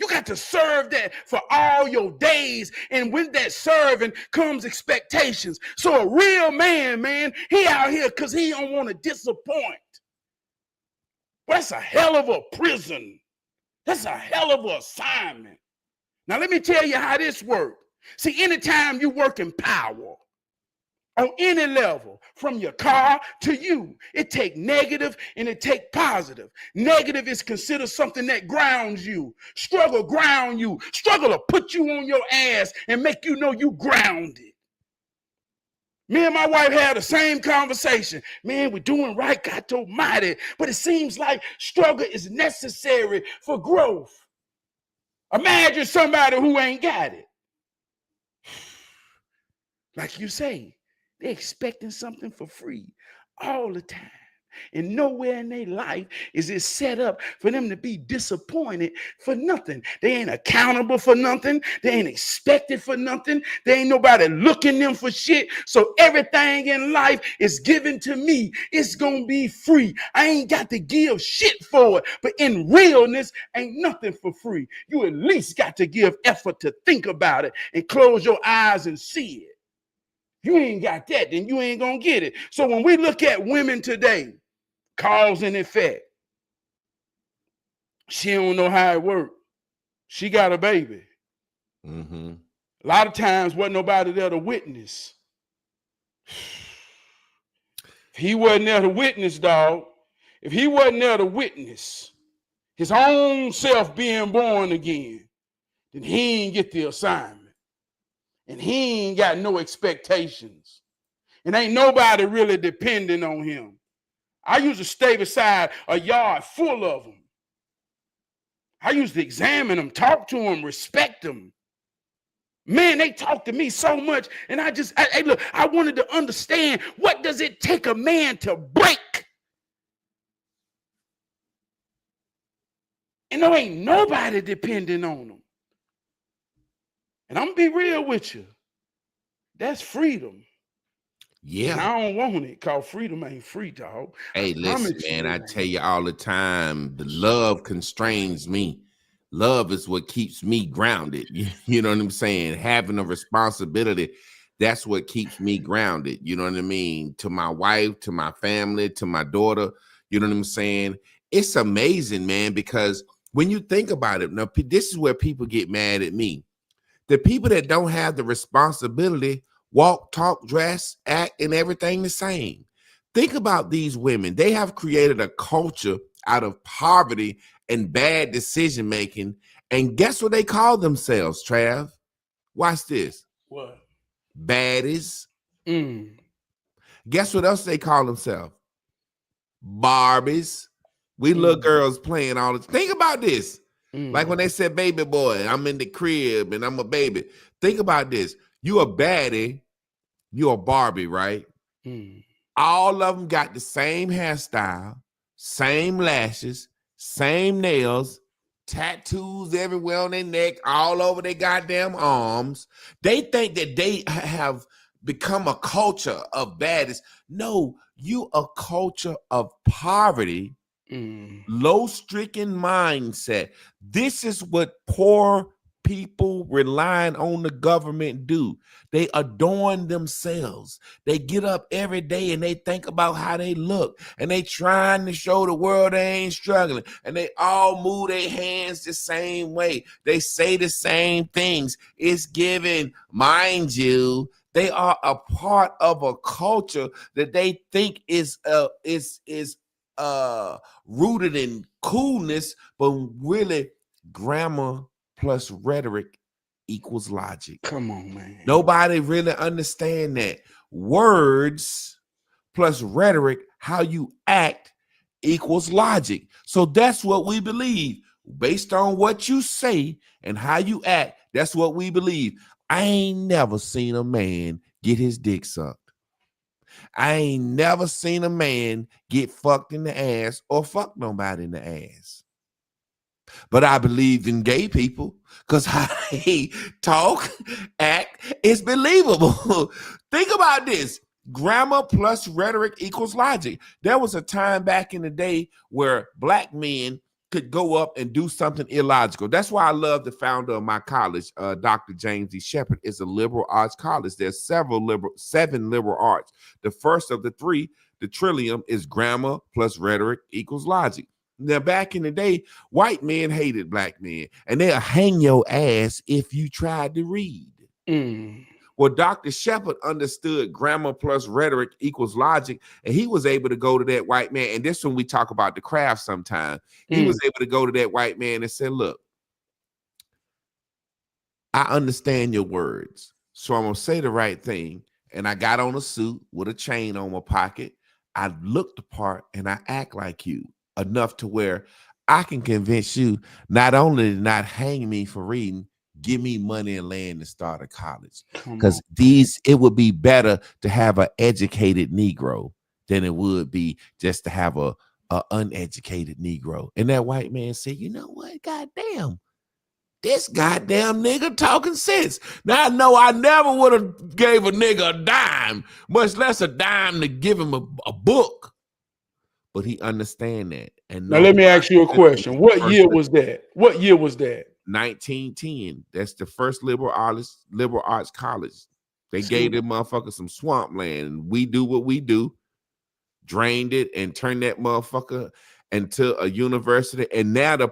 You got to serve that for all your days. And with that serving comes expectations. So a real man, he out here because he don't want to disappoint. Well, that's a hell of a prison. That's a hell of an assignment. Now, let me tell you how this works. See, anytime you work in power, on any level, from your car to you, it take negative and it take positive. Negative is considered something that grounds you. Struggle ground you. Struggle to put you on your ass and make you know you grounded. Me and my wife had the same conversation. Man, we're doing right, God almighty. But it seems like struggle is necessary for growth. Imagine somebody who ain't got it. Like you say, they're expecting something for free all the time. And nowhere in their life is it set up for them to be disappointed for nothing. They ain't accountable for nothing. They ain't expected for nothing. There ain't nobody looking them for shit. So everything in life is given to me. It's going to be free. I ain't got to give shit for it. But in realness, ain't nothing for free. You at least got to give effort to think about it and close your eyes and see it. You ain't got that, then you ain't going to get it. So when we look at women today, cause and effect. She don't know how it works. She got a baby. Mm-hmm. A lot of times wasn't nobody there to witness. If he wasn't there to witness, dog, if he wasn't there to witness his own self being born again, then he ain't get the assignment. And he ain't got no expectations. And ain't nobody really depending on him. I used to stay beside a yard full of them. I used to examine them, talk to them, respect them. Man, they talk to me so much, and look, I wanted to understand, what does it take a man to break? And there ain't nobody depending on them. And I'm gonna be real with you. That's freedom. Yeah. And I don't want it, because freedom ain't free, dog. Hey, listen, man, I tell you all the time, the love constrains me. Love is what keeps me grounded. You know what I'm saying? Having a responsibility, that's what keeps me grounded. You know what I mean? To my wife, to my family, to my daughter. You know what I'm saying? It's amazing, man, because when you think about it, now this is where people get mad at me. The people that don't have the responsibility walk, talk, dress, act, and everything the same. Think about these women. They have created a culture out of poverty and bad decision making. And guess what they call themselves, Trav? Watch this. What? Baddies. Guess what else they call themselves? Barbies. We little girls playing all the time. Think about this. Like when they said baby boy, I'm in the crib and I'm a baby. Think about this. You a baddie, you a Barbie, right? All of them got the same hairstyle, same lashes, same nails, tattoos everywhere on their neck, all over their goddamn arms. They think that they have become a culture of baddies. No, you a culture of poverty, low-stricken mindset. This is what poor people relying on the government do. They adorn themselves. They get up every day and they think about how they look, and they trying to show the world they ain't struggling, and they all move their hands the same way. They say the same things. It's given, mind you, they are a part of a culture that they think is rooted in coolness, but really grammar plus rhetoric equals logic. Come on, man. Nobody really understand that. Words plus rhetoric, how you act, equals logic. So that's what we believe. Based on what you say and how you act, that's what we believe. I ain't never seen a man get his dick sucked. I ain't never seen a man get fucked in the ass or fuck nobody in the ass. But I believe in gay people because how they talk, act, is believable. Think about this. Grammar plus rhetoric equals logic. There was a time back in the day where black men could go up and do something illogical. That's why I love the founder of my college, Dr. James E. Shepard. It's a liberal arts college. There's seven liberal arts. The first of the three, the trillium, is grammar plus rhetoric equals logic. Now, back in the day, white men hated black men, and they'll hang your ass if you tried to read. Well, Dr. Shepard understood grammar plus rhetoric equals logic, and he was able to go to that white man. And this when we talk about the craft sometime. He was able to go to that white man and say, look, I understand your words, so I'm going to say the right thing. And I got on a suit with a chain on my pocket. I look the part, and I act like you enough to where I can convince you not only to not hang me for reading, give me money and land to start a college. Because it would be better to have an educated Negro than it would be just to have a uneducated Negro. And that white man said, you know what? Goddamn, this goddamn nigga talking sense. Now I know I never would have gave a nigga a dime, much less a dime to give him a book. But he understand that. And Now no, let me ask you a question. What year was that? What year was that? 1910. That's the first liberal arts college. They gave them motherfucker some swampland. And we do what we do, drained it and turned that motherfucker into a university. And now the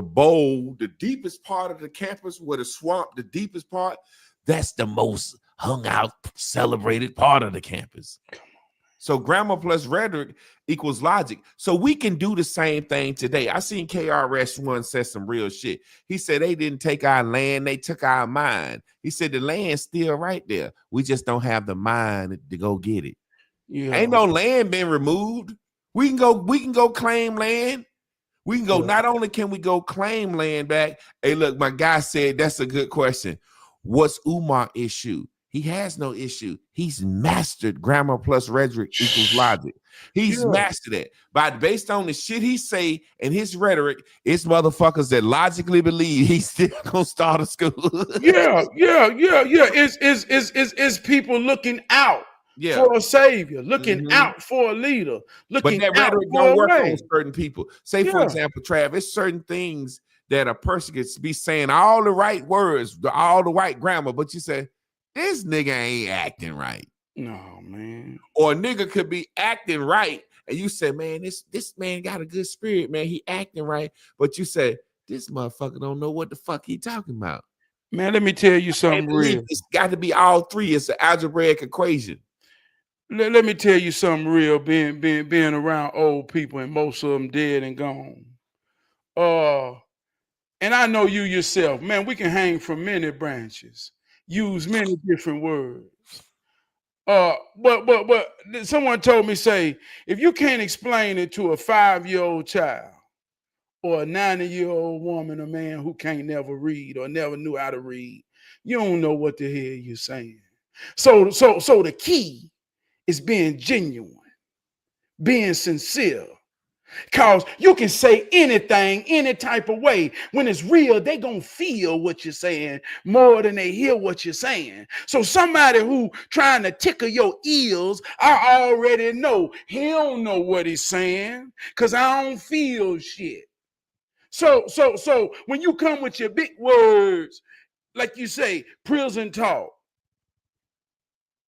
bowl, the deepest part of the campus where the swamp, the deepest part, that's the most hung out, celebrated part of the campus. So grammar plus rhetoric equals logic. So we can do the same thing today. I seen KRS-One say some real shit. He said they didn't take our land, they took our mind. He said the land's still right there. We just don't have the mind to go get it. Yeah. Ain't no land been removed. We can go claim land. We can go, not only can we go claim land back. Hey, look, my guy said that's a good question. What's Umar issue? He has no issue. He's mastered grammar plus rhetoric equals logic. He's mastered it. But based on the shit he say and his rhetoric, it's motherfuckers that logically believe he's still gonna start a school. Yeah. It's people looking out for a savior, looking out for a leader, looking but that out rhetoric for don't a work way. on certain people. Say, for example, Trav, it's certain things that a person could be saying all the right words, all the right grammar, but you say, this nigga ain't acting right. No, man. Or a nigga could be acting right, and you say, man, this man got a good spirit, man. He acting right. But you say, this motherfucker don't know what the fuck he talking about. Man, let me tell you something real. It's got to be all three. It's an algebraic equation. Let me tell you something real, being around old people, and most of them dead and gone. And I know you yourself, man, we can hang from many branches, use many different words. But someone told me, say, if you can't explain it to a 5-year-old child or a 90-year-old woman or man who can't never read or never knew how to read, you don't know what the hell you're saying. So the key is being genuine, being sincere. Because you can say anything, any type of way. When it's real, they gonna feel what you're saying more than they hear what you're saying. So somebody who trying to tickle your ears, I already know he don't know what he's saying because I don't feel shit. So when you come with your big words, like you say, prison talk,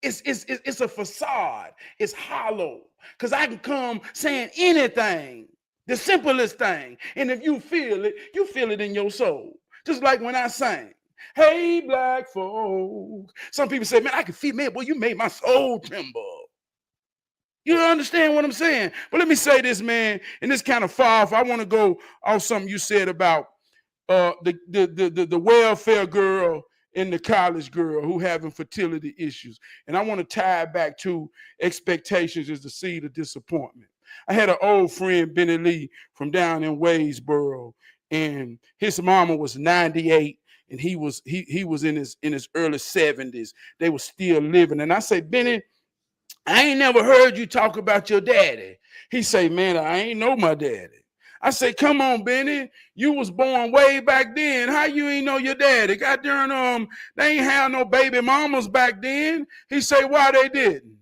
it's a facade. It's hollow. Because I can come saying anything, the simplest thing. And if you feel it in your soul. Just like when I sang, hey, black folk. Some people say, man, I can feel, man, boy, you made my soul tremble. You understand what I'm saying? But let me say this, man, and this kind of far off. I want to go off something you said about the welfare girl and the college girl who having fertility issues. And I want to tie it back to expectations is the seed of disappointment. I had an old friend, Benny Lee, from down in Waysboro, and his mama was 98, and he was in his early 70s. They were still living. And I say, Benny, I ain't never heard you talk about your daddy. He say, man, I ain't know my daddy. I say, come on, Benny. You was born way back then. How you ain't know your daddy? Goddamn, they ain't have no baby mamas back then. He say, why they didn't?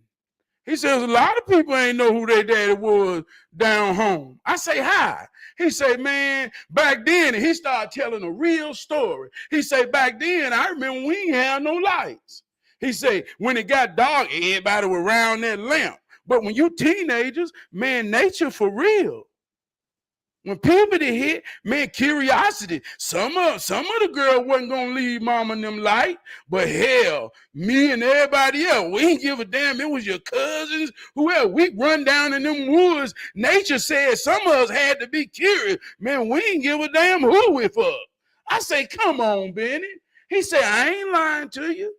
He says, a lot of people ain't know who their daddy was down home. I say, hi. He say, man, back then, and he started telling a real story. He say, back then, I remember we ain't have no lights. He say, when it got dark, everybody was around that lamp. But when you teenagers, man, nature for real. When puberty hit, man, curiosity. Some of the girl wasn't gonna leave mama and them light, but hell, me and everybody else, we ain't give a damn. It was your cousins, whoever. We run down in them woods. Nature said some of us had to be curious. Man, we ain't give a damn who with us. I say, come on, Benny. He said, I ain't lying to you.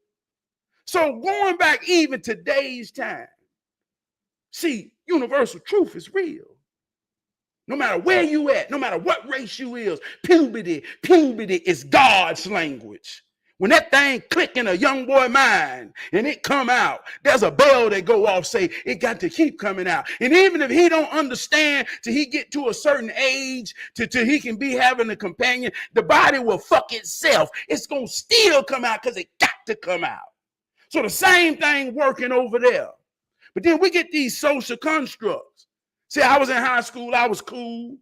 So going back even today's time, see, universal truth is real. No matter where you at, no matter what race you is, puberty is God's language. When that thing click in a young boy mind and it come out, there's a bell that go off, say it got to keep coming out. And even if he don't understand till he get to a certain age, till he can be having a companion, the body will fuck itself. It's going to still come out because it got to come out. So the same thing working over there. But then we get these social constructs. See, I was in high school, I was cool.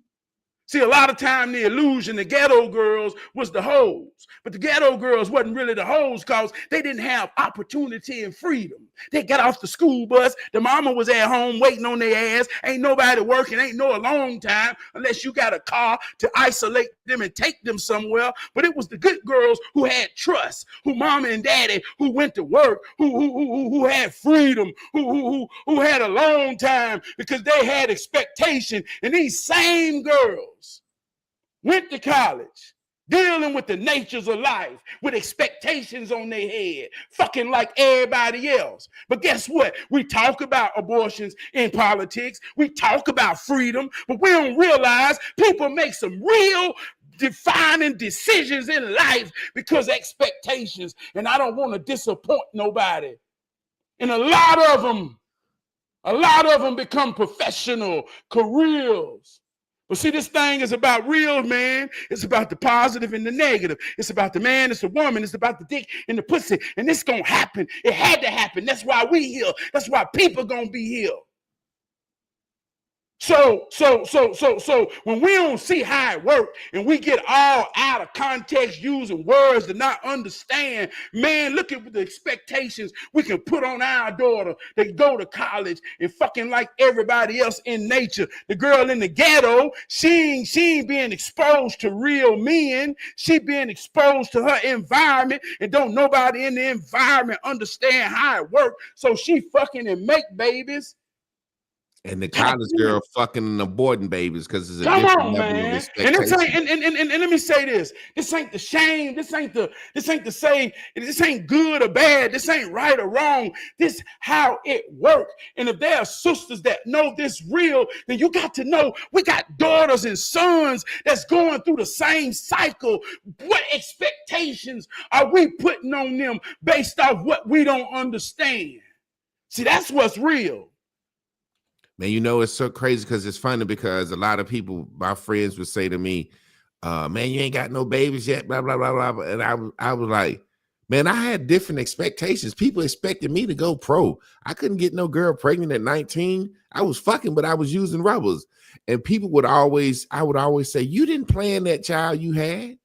See, a lot of time the illusion, the ghetto girls was the hoes. But the ghetto girls wasn't really the hoes because they didn't have opportunity and freedom. They got off the school bus. The mama was at home waiting on their ass. Ain't nobody working. Ain't no alone time unless you got a car to isolate them and take them somewhere. But it was the good girls who had trust, who mama and daddy, who went to work, who had freedom, who had a long time because they had expectation. And these same girls went to college, dealing with the natures of life, with expectations on their head, fucking like everybody else. But guess what? We talk about abortions in politics. We talk about freedom, but we don't realize people make some real defining decisions in life because expectations. And I don't want to disappoint nobody. And a lot of them become professional careers. But see, this thing is about real, man. It's about the positive and the negative. It's about the man, it's the woman, it's about the dick and the pussy. And this gonna happen. It had to happen. That's why we here. That's why people gonna be here. So when we don't see how it works and we get all out of context using words to not understand, man, look at the expectations we can put on our daughter that go to college and fucking like everybody else in nature. The girl in the ghetto, she ain't being exposed to real men. She being exposed to her environment and don't nobody in the environment understand how it works. So she fucking and make babies. And the college girl fucking and aborting babies because it's a Come different on, level man. of expectation. And let me say this. This ain't the shame. This ain't the say, this ain't good or bad. This ain't right or wrong. This how it works. And if there are sisters that know this real, then you got to know we got daughters and sons that's going through the same cycle. What expectations are we putting on them based off what we don't understand? See, that's what's real. Man, you know, it's so crazy because it's funny because a lot of people, my friends would say to me, man, you ain't got no babies yet, blah, blah, blah, blah. And I was like, man, I had different expectations. People expected me to go pro. I couldn't get no girl pregnant at 19. I was fucking, but I was using rubbers. And people I would always say, you didn't plan that child you had.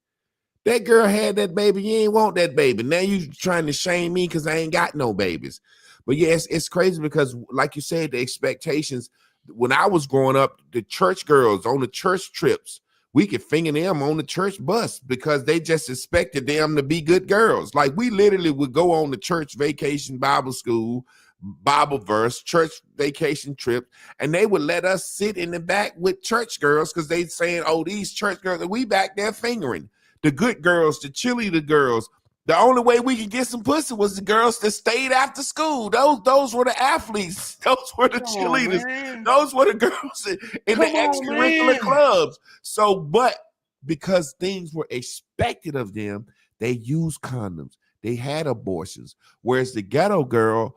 That girl had that baby. You ain't want that baby. Now you trying to shame me because I ain't got no babies. But yes, it's crazy because, like you said, the expectations. When I was growing up, the church girls on the church trips, we could finger them on the church bus because they just expected them to be good girls. Like we literally would go on the church vacation Bible school, Bible verse, church vacation trip, and they would let us sit in the back with church girls because they saying, oh, these church girls, and we back there fingering the good girls, the cheerleader girls. The only way we could get some pussy was the girls that stayed after school. Those were the athletes. Those were the cheerleaders. Those were the girls in the extracurricular clubs. So, but because things were expected of them, they used condoms. They had abortions. Whereas the ghetto girl,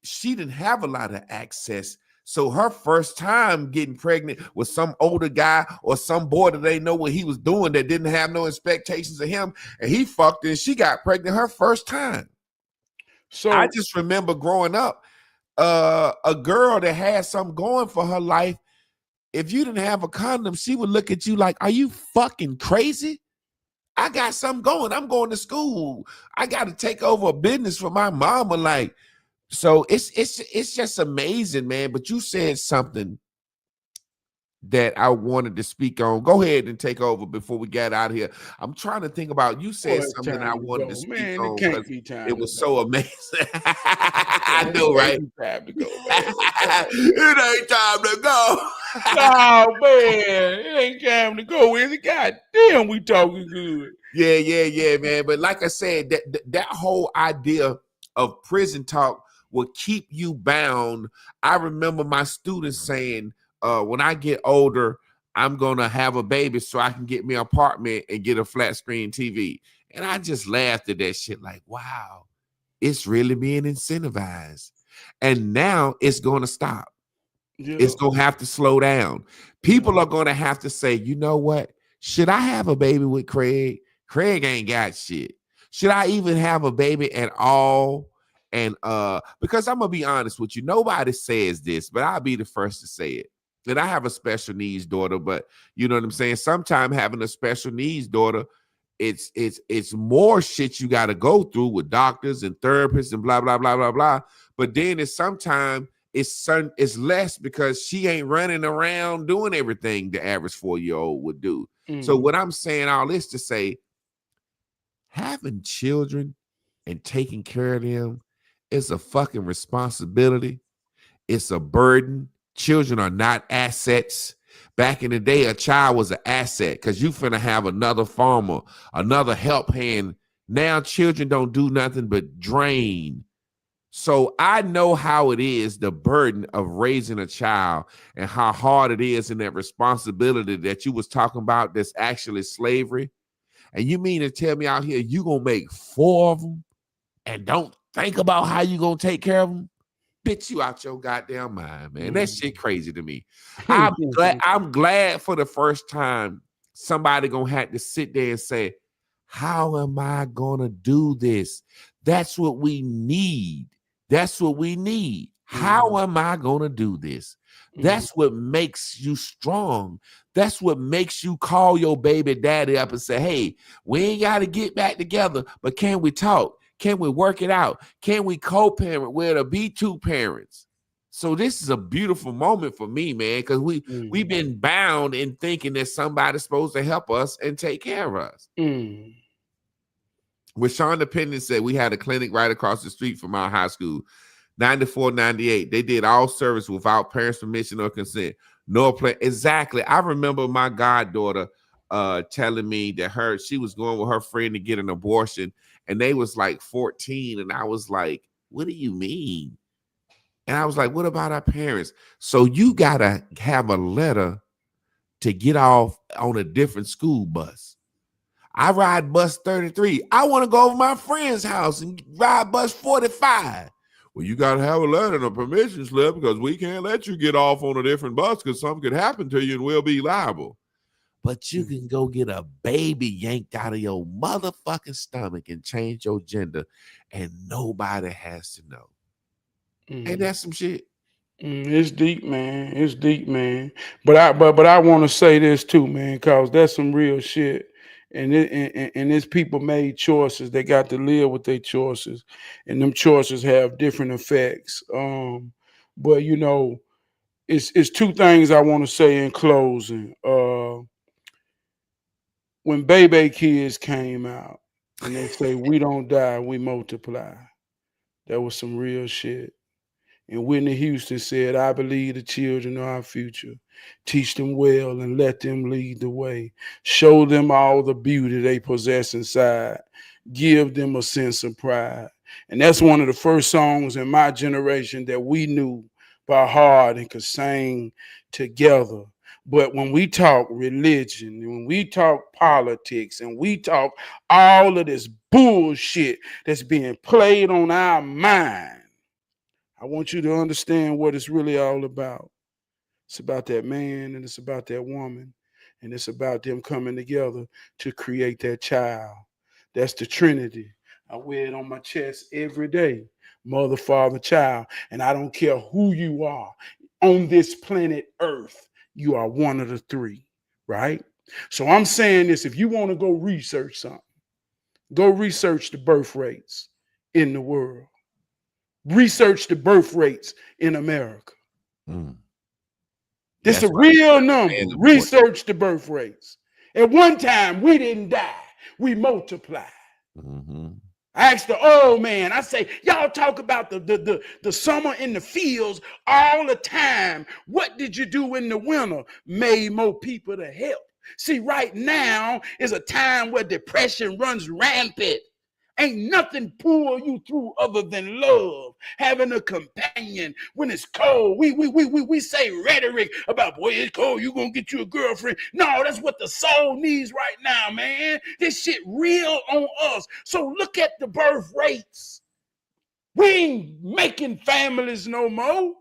she didn't have a lot of access. So her first time getting pregnant was some older guy or some boy that they know what he was doing that didn't have no expectations of him. And he fucked her and she got pregnant her first time. So I just remember growing up, a girl that had something going for her life, if you didn't have a condom, she would look at you like, are you fucking crazy? I got something going. I'm going to school. I got to take over a business for my mama. Like, so it's just amazing, man. But you said something that I wanted to speak on. Go ahead and take over before we get out of here. I'm trying to think about, you said something I wanted to speak on because it was so amazing. I know, right? Time to go, it ain't time to go. Oh, man. It ain't time to go, is it? God damn, we talking good. Yeah, man. But like I said, that whole idea of prison talk will keep you bound. I remember my students saying, when I get older, I'm going to have a baby so I can get me an apartment and get a flat screen TV. And I just laughed at that shit like, wow, it's really being incentivized. And now it's going to stop. It's Yeah. going to have to slow down. Yeah. People are going to have to say, you know what? Should I have a baby with Craig? Craig ain't got shit. Should I even have a baby at all? And because I'm gonna be honest with you, nobody says this, but I'll be the first to say it. And I have a special needs daughter, but you know what I'm saying? Sometimes having a special needs daughter, it's more shit you got to go through with doctors and therapists and blah blah blah blah blah. But then it's sometimes it's less because she ain't running around doing everything the average 4-year-old would do. So Mm. what I'm saying all this to say, having children and taking care of them is a fucking responsibility. It's a burden. Children are not assets. Back in the day, a child was an asset because you finna have another farmer, another help hand. Now children don't do nothing but drain. So I know how it is, the burden of raising a child and how hard it is and that responsibility that you was talking about that's actually slavery. And you mean to tell me out here you gonna make 4 of them and don't think about how you gonna take care of them? Bitch, you out your goddamn mind, man. That shit crazy to me. I'm glad for the first time somebody gonna have to sit there and say, how am I gonna do this? That's what we need. That's what we need. How am I gonna do this? Mm. That's what makes you strong. That's what makes you call your baby daddy up and say, hey, we ain't got to get back together, but can we talk? Can we work it out? Can we co-parent? We're to be 2 parents. So this is a beautiful moment for me, man, because we've been bound in thinking that somebody's supposed to help us and take care of us. Mm. Rashonda Pendon said we had a clinic right across the street from our high school. 94, 98. They did all service without parents' permission or consent. No plan. Exactly. I remember my goddaughter telling me that she was going with her friend to get an abortion, and they was like 14. And I was like, what do you mean? And I was like, what about our parents? So you gotta have a letter to get off on a different school bus. I ride bus 33. I want to go over my friend's house and ride bus 45. Well, you got to have a letter and a permission slip because we can't let you get off on a different bus because something could happen to you and we'll be liable. But you can go get a baby yanked out of your motherfucking stomach and change your gender and nobody has to know. Ain't that some shit? It's deep, man. It's deep, man. But I want to say this too, man, cause that's some real shit. And it's people made choices. They got to live with their choices, and them choices have different effects. But it's 2 things I want to say in closing. When baby kids came out, and they say we don't die, we multiply. That was some real shit. And Whitney Houston said, I believe the children are our future. Teach them well and let them lead the way. Show them all the beauty they possess inside. Give them a sense of pride. And that's one of the first songs in my generation that we knew by heart and could sing together. But when we talk religion, when we talk politics, and we talk all of this bullshit that's being played on our mind, I want you to understand what it's really all about. It's about that man and it's about that woman. And it's about them coming together to create that child. That's the Trinity. I wear it on my chest every day. Mother, father, child. And I don't care who you are on this planet Earth, you are one of the 3, right? So I'm saying this, if you want to go research something, go research the birth rates in the world. Research the birth rates in America. Mm. This is That's a why I real say number. it's important. Research the birth rates. At one time, we didn't die. We multiplied. Mm-hmm. I asked the old man, I say, y'all talk about the summer in the fields all the time. What did you do in the winter? Made more people to help. See, right now is a time where depression runs rampant. Ain't nothing pull you through other than love, having a companion when it's cold. We say rhetoric about, boy, it's cold, you gonna get you a girlfriend. No, that's what the soul needs right now, man. This shit real on us. So look at the birth rates. We ain't making families no more.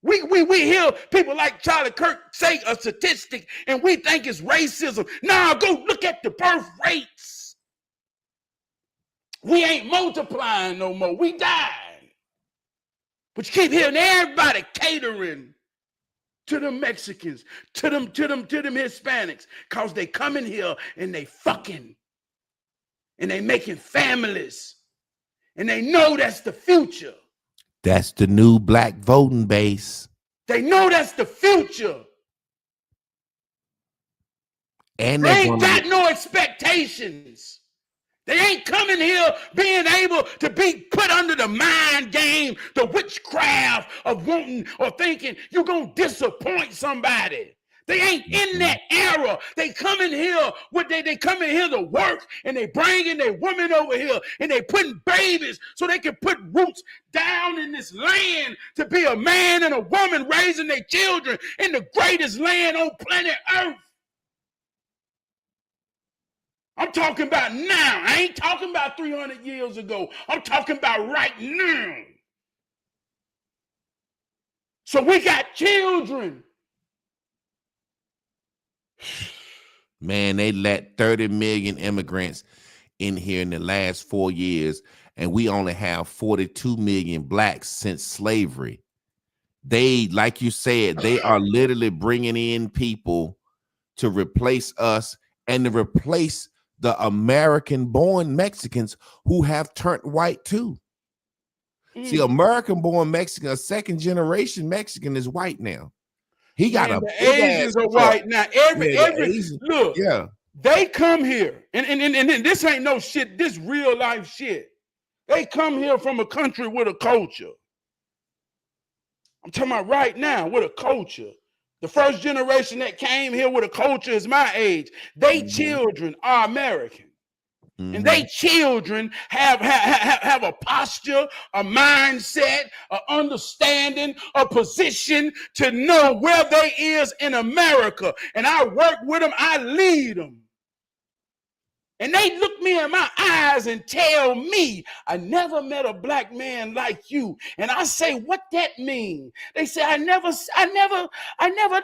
We hear people like Charlie Kirk say a statistic and we think it's racism. Now go look at the birth rates. We ain't multiplying no more. We died. But you keep hearing everybody catering to them Mexicans, to them Hispanics, because they come in here and they fucking and they making families. And they know that's the future. That's the new black voting base. They know that's the future. And they ain't got no expectations. They ain't coming here being able to be put under the mind game, the witchcraft of wanting or thinking you're going to disappoint somebody. They ain't in that era. They come in here they come in here to work, and they bringing their women over here, and they putting babies so they can put roots down in this land to be a man and a woman raising their children in the greatest land on planet Earth. I'm talking about now. I ain't talking about 300 years ago. I'm talking about right now. So we got children. Man, they let 30 million immigrants in here in the last 4 years, and we only have 42 million blacks since slavery. They, like you said, they are literally bringing in people to replace us and to replace the American-born Mexicans who have turned white too. See, American-born Mexican, a second-generation Mexican is white now. He got a the Asians are white now. Every look, yeah, they come here, and this ain't no shit. This real life shit. They come here from a country with a culture. I'm talking about right now with a culture. The first generation that came here with a culture is my age. They children are American. And they children have a posture, a mindset, an understanding, a position to know where they is in America. And I work with them, I lead them. And they look me in my eyes and tell me, I never met a black man like you. And I say, what that mean? They say, I never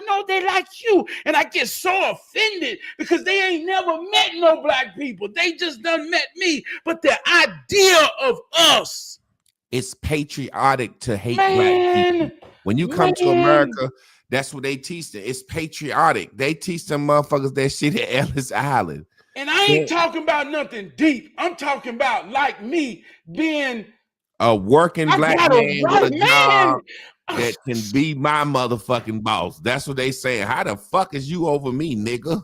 know they like you. And I get so offended because they ain't never met no black people. They just done met me. But the idea of us. It's patriotic to hate black people. When you come to America, that's what they teach them. It's patriotic. They teach them motherfuckers that shit at Ellis Island. And I ain't talking about nothing deep. I'm talking about like me being a working black man with a job that can be my motherfucking boss. That's what they saying. How the fuck is you over me, nigga?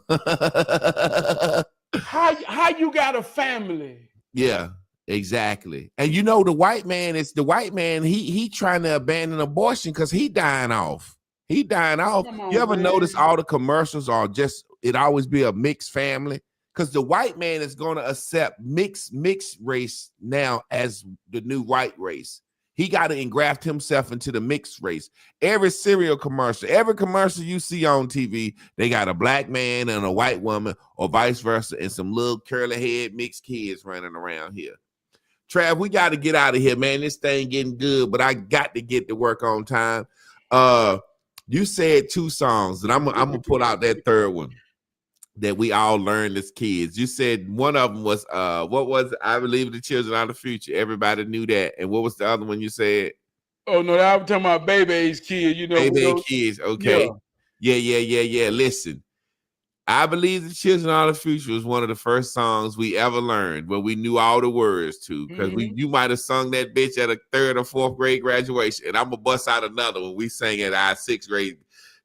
How you got a family? Yeah, exactly. And you know the white man, he trying to abandon abortion because he dying off. He dying off. You ever notice all the commercials are just, it always be a mixed family? Because the white man is going to accept mixed race now as the new white race. He got to engraft himself into the mixed race. Every cereal commercial, every commercial you see on TV, they got a black man and a white woman or vice versa and some little curly head mixed kids running around here. Trav, we got to get out of here, man. This thing getting good, but I got to get to work on time. You said 2 songs, and I'm going to pull out that third one that we all learned as kids. You said one of them was what was it? I Believe the Children Are the Future. Everybody knew that. And what was the other one you said? Oh no, I'm talking about Baby's Kids. You know, Baby Kids. Okay. Yeah. Listen, I Believe the Children Are the Future was one of the first songs we ever learned when we knew all the words to. Because you might have sung that bitch at a 3rd or 4th grade graduation. And I'm gonna bust out another one. We sang at our 6th grade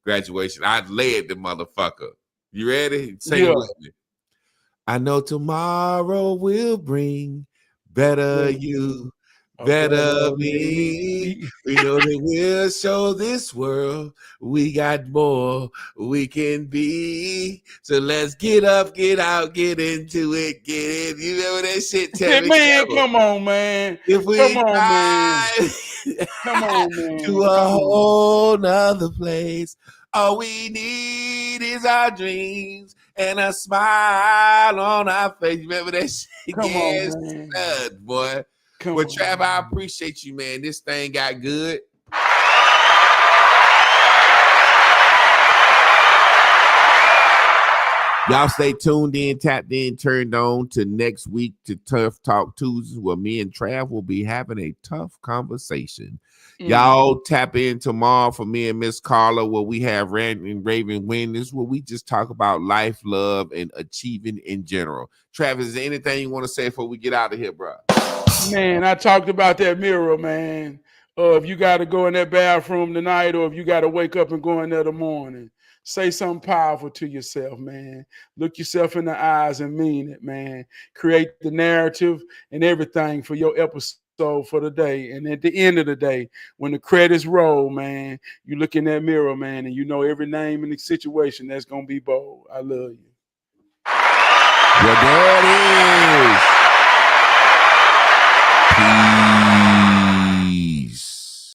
graduation. I led the motherfucker. You ready? Sing it with me. I know tomorrow will bring better you, better me. We know that we'll show this world we got more we can be. So let's get up, get out, get into it, get it. You remember that shit, Tevin? Man, come on, man. If we Come on, man. drive Come on, man. to a whole nother place, all we need is our dreams and a smile on our face. Remember that shit? Come Yes, on, man. stud, boy. Come But on, Trav, man. I appreciate you, man. This thing got good. Y'all stay tuned in, tapped in, turned on to next week to Tough Talk Tuesdays, where me and Trav will be having a tough conversation. Y'all tap in tomorrow for me and Miss Carla, where we have Rand and Raven Winners, where we just talk about life, love, and achieving in general. Travis, is there anything you want to say before we get out of here, bro? Man, I talked about that mirror, man. If you got to go in that bathroom tonight, or if you got to wake up and go in there in the morning, say something powerful to yourself, man. Look yourself in the eyes and mean it, man. Create the narrative and everything for your episode for the day. And at the end of the day, when the credits roll, man, you look in that mirror, man, and you know every name in the situation that's going to be bold. I love you. Well, there it is.